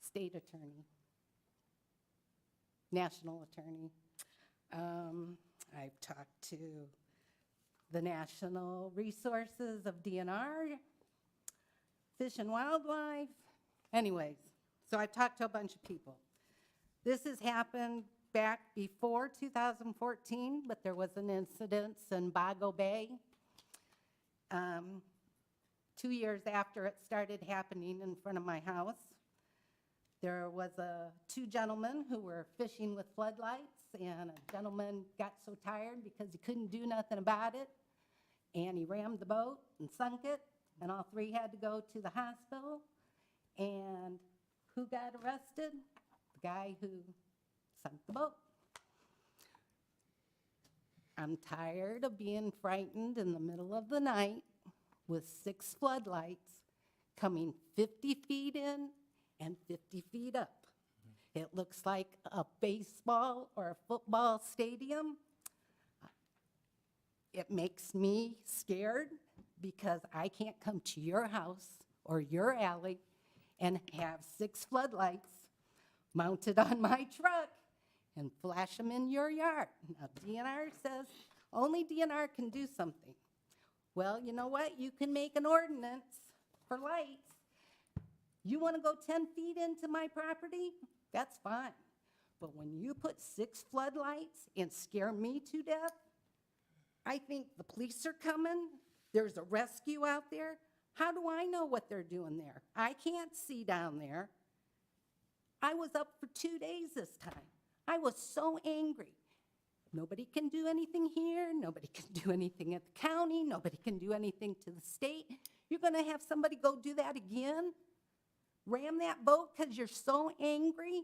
state attorney, national attorney. I've talked to the national resources of DNR, Fish and Wildlife. Anyways, so I've talked to a bunch of people. This has happened back before 2014, but there was an incident in Bago Bay 2 years after it started happening in front of my house. There was two gentlemen who were fishing with floodlights, and a gentleman got so tired because he couldn't do nothing about it, and he rammed the boat and sunk it, and all three had to go to the hospital. And who got arrested? The guy who sunk the boat. I'm tired of being frightened in the middle of the night with 6 floodlights coming 50 feet in and 50 feet up. It looks like a baseball or a football stadium. It makes me scared because I can't come to your house or your alley and have 6 floodlights mounted on my truck and flash them in your yard. Now, DNR says only DNR can do something. Well, you know what? You can make an ordinance for lights. You want to go 10 feet into my property? That's fine. But when you put 6 floodlights and scare me to death, I think the police are coming. There's a rescue out there. How do I know what they're doing there? I can't see down there. I was up for 2 days this time. I was so angry. Nobody can do anything here. Nobody can do anything at the county. Nobody can do anything to the state. You're going to have somebody go do that again? Ram that boat because you're so angry?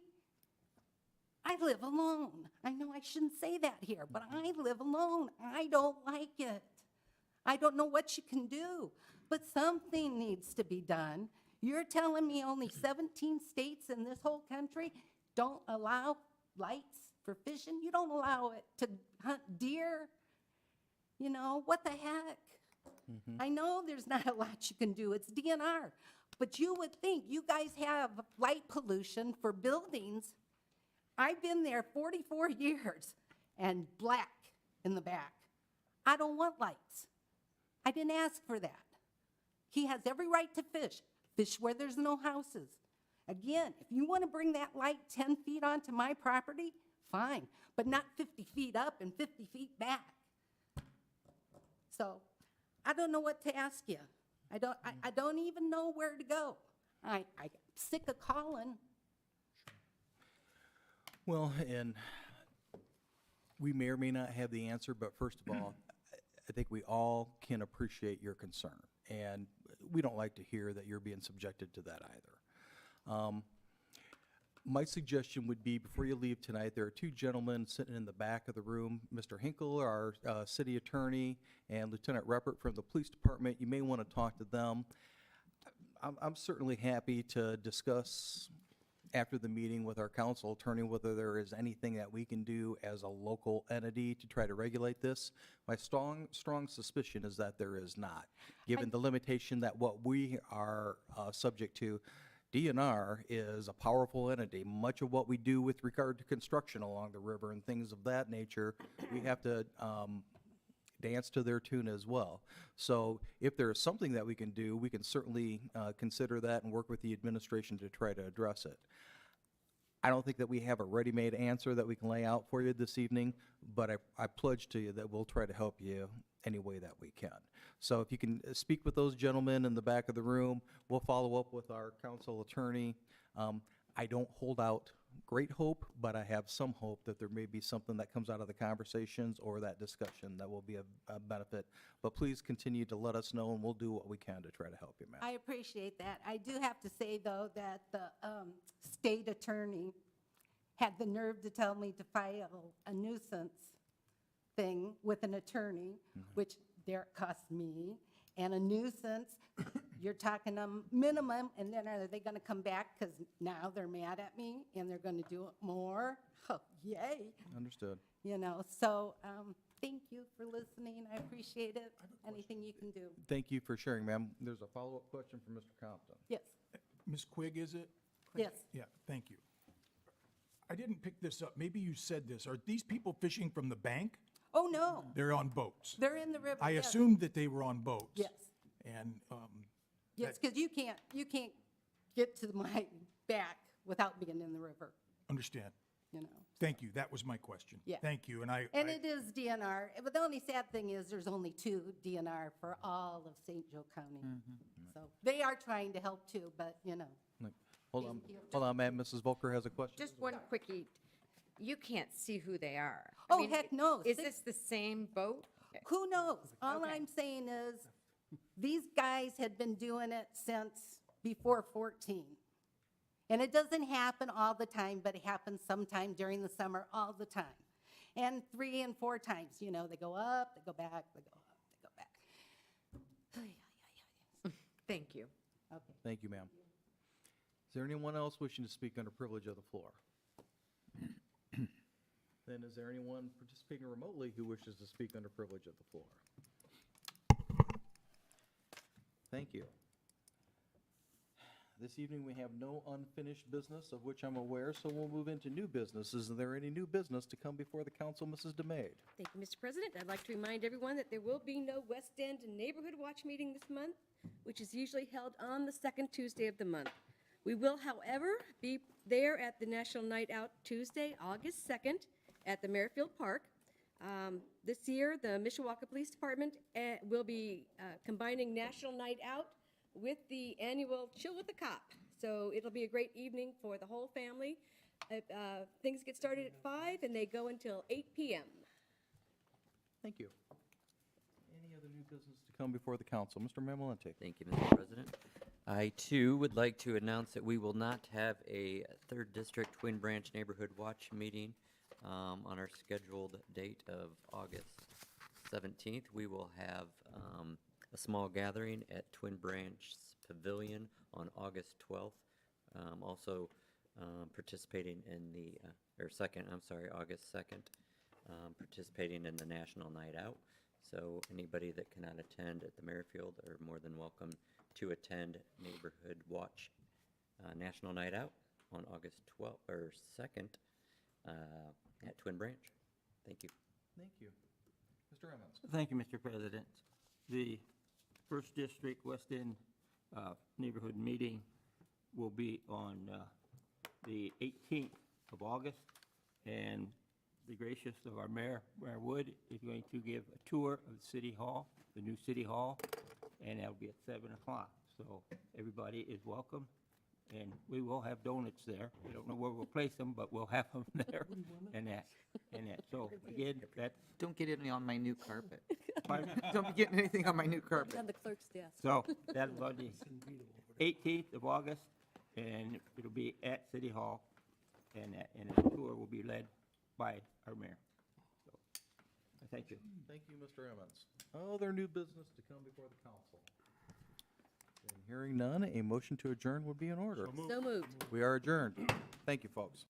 I live alone. I know I shouldn't say that here, but I live alone. I don't like it. I don't know what you can do, but something needs to be done. You're telling me only 17 states in this whole country don't allow lights for fishing? You don't allow it to hunt deer? You know, what the heck? I know there's not a lot you can do. It's DNR. But you would think you guys have light pollution for buildings. I've been there 44 years and black in the back. I don't want lights. I didn't ask for that. He has every right to fish. Fish where there's no houses. Again, if you want to bring that light 10 feet onto my property, fine, but not 50 feet up and 50 feet back. So I don't know what to ask you. I don't even know where to go. I'm sick of calling. Well, and we may or may not have the answer, but first of all, I think we all can appreciate your concern, and we don't like to hear that you're being subjected to that either. My suggestion would be, before you leave tonight, there are 2 gentlemen sitting in the back of the room, Mr. Hinkle, our city attorney, and Lieutenant Reppert from the police department. You may want to talk to them. I'm certainly happy to discuss after the meeting with our council attorney whether there is anything that we can do as a local entity to try to regulate this. My strong suspicion is that there is not, given the limitation that what we are subject to. DNR is a powerful entity. Much of what we do with regard to construction along the river and things of that nature, we have to dance to their tune as well. So if there is something that we can do, we can certainly consider that and work with the administration to try to address it. I don't think that we have a ready-made answer that we can lay out for you this evening, but I pledge to you that we'll try to help you any way that we can. So if you can speak with those gentlemen in the back of the room, we'll follow up with our council attorney. I don't hold out great hope, but I have some hope that there may be something that comes out of the conversations or that discussion that will be a benefit. But please continue to let us know, and we'll do what we can to try to help you, ma'am. I appreciate that. I do have to say, though, that the state attorney had the nerve to tell me to file a nuisance thing with an attorney, which there cost me, and a nuisance, you're talking a minimum, and then are they going to come back because now they're mad at me and they're going to do it more? Oh, yay. Understood. You know, so thank you for listening. I appreciate it. Anything you can do. Thank you for sharing, ma'am. There's a follow-up question from Mr. Compton. Yes, Ms. Quigg, is it? yes. Yeah, thank you. I didn't pick this up. Maybe you said this. Are these people fishing from the bank? Oh, no, They're on boats. they're in the river. I yes. assumed that they were on boats. Yes, And, yes, because you can't get to my back without being in the river, understand. you know. Thank you. That was my question. Yeah. Thank you. And And it is DNR, but the only sad thing is there's only 2 DNR for all of St. Joe County. So they are trying to help too, but, you know. Hold on, ma'am. Mrs. Volker has a question. Just one quickie. You can't see who they are. I Oh, mean, heck no. Is this the same boat? Who knows? All Okay. I'm saying is, these guys had been doing it since before 14. And it doesn't happen all the time, but it happens sometime during the summer, all the time. And 3 and 4 times, you know, they go up, they go back, they go up, they go back. Thank you. Okay. Thank you, ma'am. Is there anyone else wishing to speak under privilege of the floor? Then is there anyone participating remotely who wishes to speak under privilege of the floor? Thank you. This evening, we have no unfinished business of which I'm aware, so we'll move into new business. Is there any new business to come before the council, Mrs. DeMaid? Thank you, Mr. President. I'd like to remind everyone that there will be no West End Neighborhood Watch meeting this month, which is usually held on the second Tuesday of the month. We will, however, be there at the National Night Out Tuesday, August 2nd, at the Merrifield Park. This year, the Mishawaka Police Department will be combining National Night Out with the annual Chill with the Cop. So it'll be a great evening for the whole family. Things get started at 5 and they go until 8 p.m. Thank you. Any other new business to come before the council? Mr. Mamalente. Thank you, Mr. President. I, too, would like to announce that we will not have a 3rd District Twin Branch Neighborhood Watch meeting on our scheduled date of August 17th. We will have a small gathering at Twin Branch Pavilion on August 12th. Also participating in the, August 2nd, participating in the National Night Out. So anybody that cannot attend at the Merrifield are more than welcome to attend Neighborhood Watch National Night Out on August 12th or 2nd at Twin Branch. Thank you. Thank you. Mr. Emmons. Thank you, Mr. President. The First District West End Neighborhood Meeting will be on the 18th of August, and the gracious of our Mayor Wood is going to give a tour of the City Hall, the new City Hall, and that'll be at 7 o'clock. So everybody is welcome, and we will have donuts there. We don't know where we'll place them, but we'll have them there and that. So again, that's, Don't get any on my new carpet. pardon? Don't be getting anything on my new carpet. On the clerk's desk. So that'll be the 18th of August, and it'll be at City Hall, and the tour will be led by our mayor. So, thank you. Thank you, Mr. Emmons. Other new business to come before the council? And hearing none, a motion to adjourn would be in order. So moved. We are adjourned. Thank you, folks.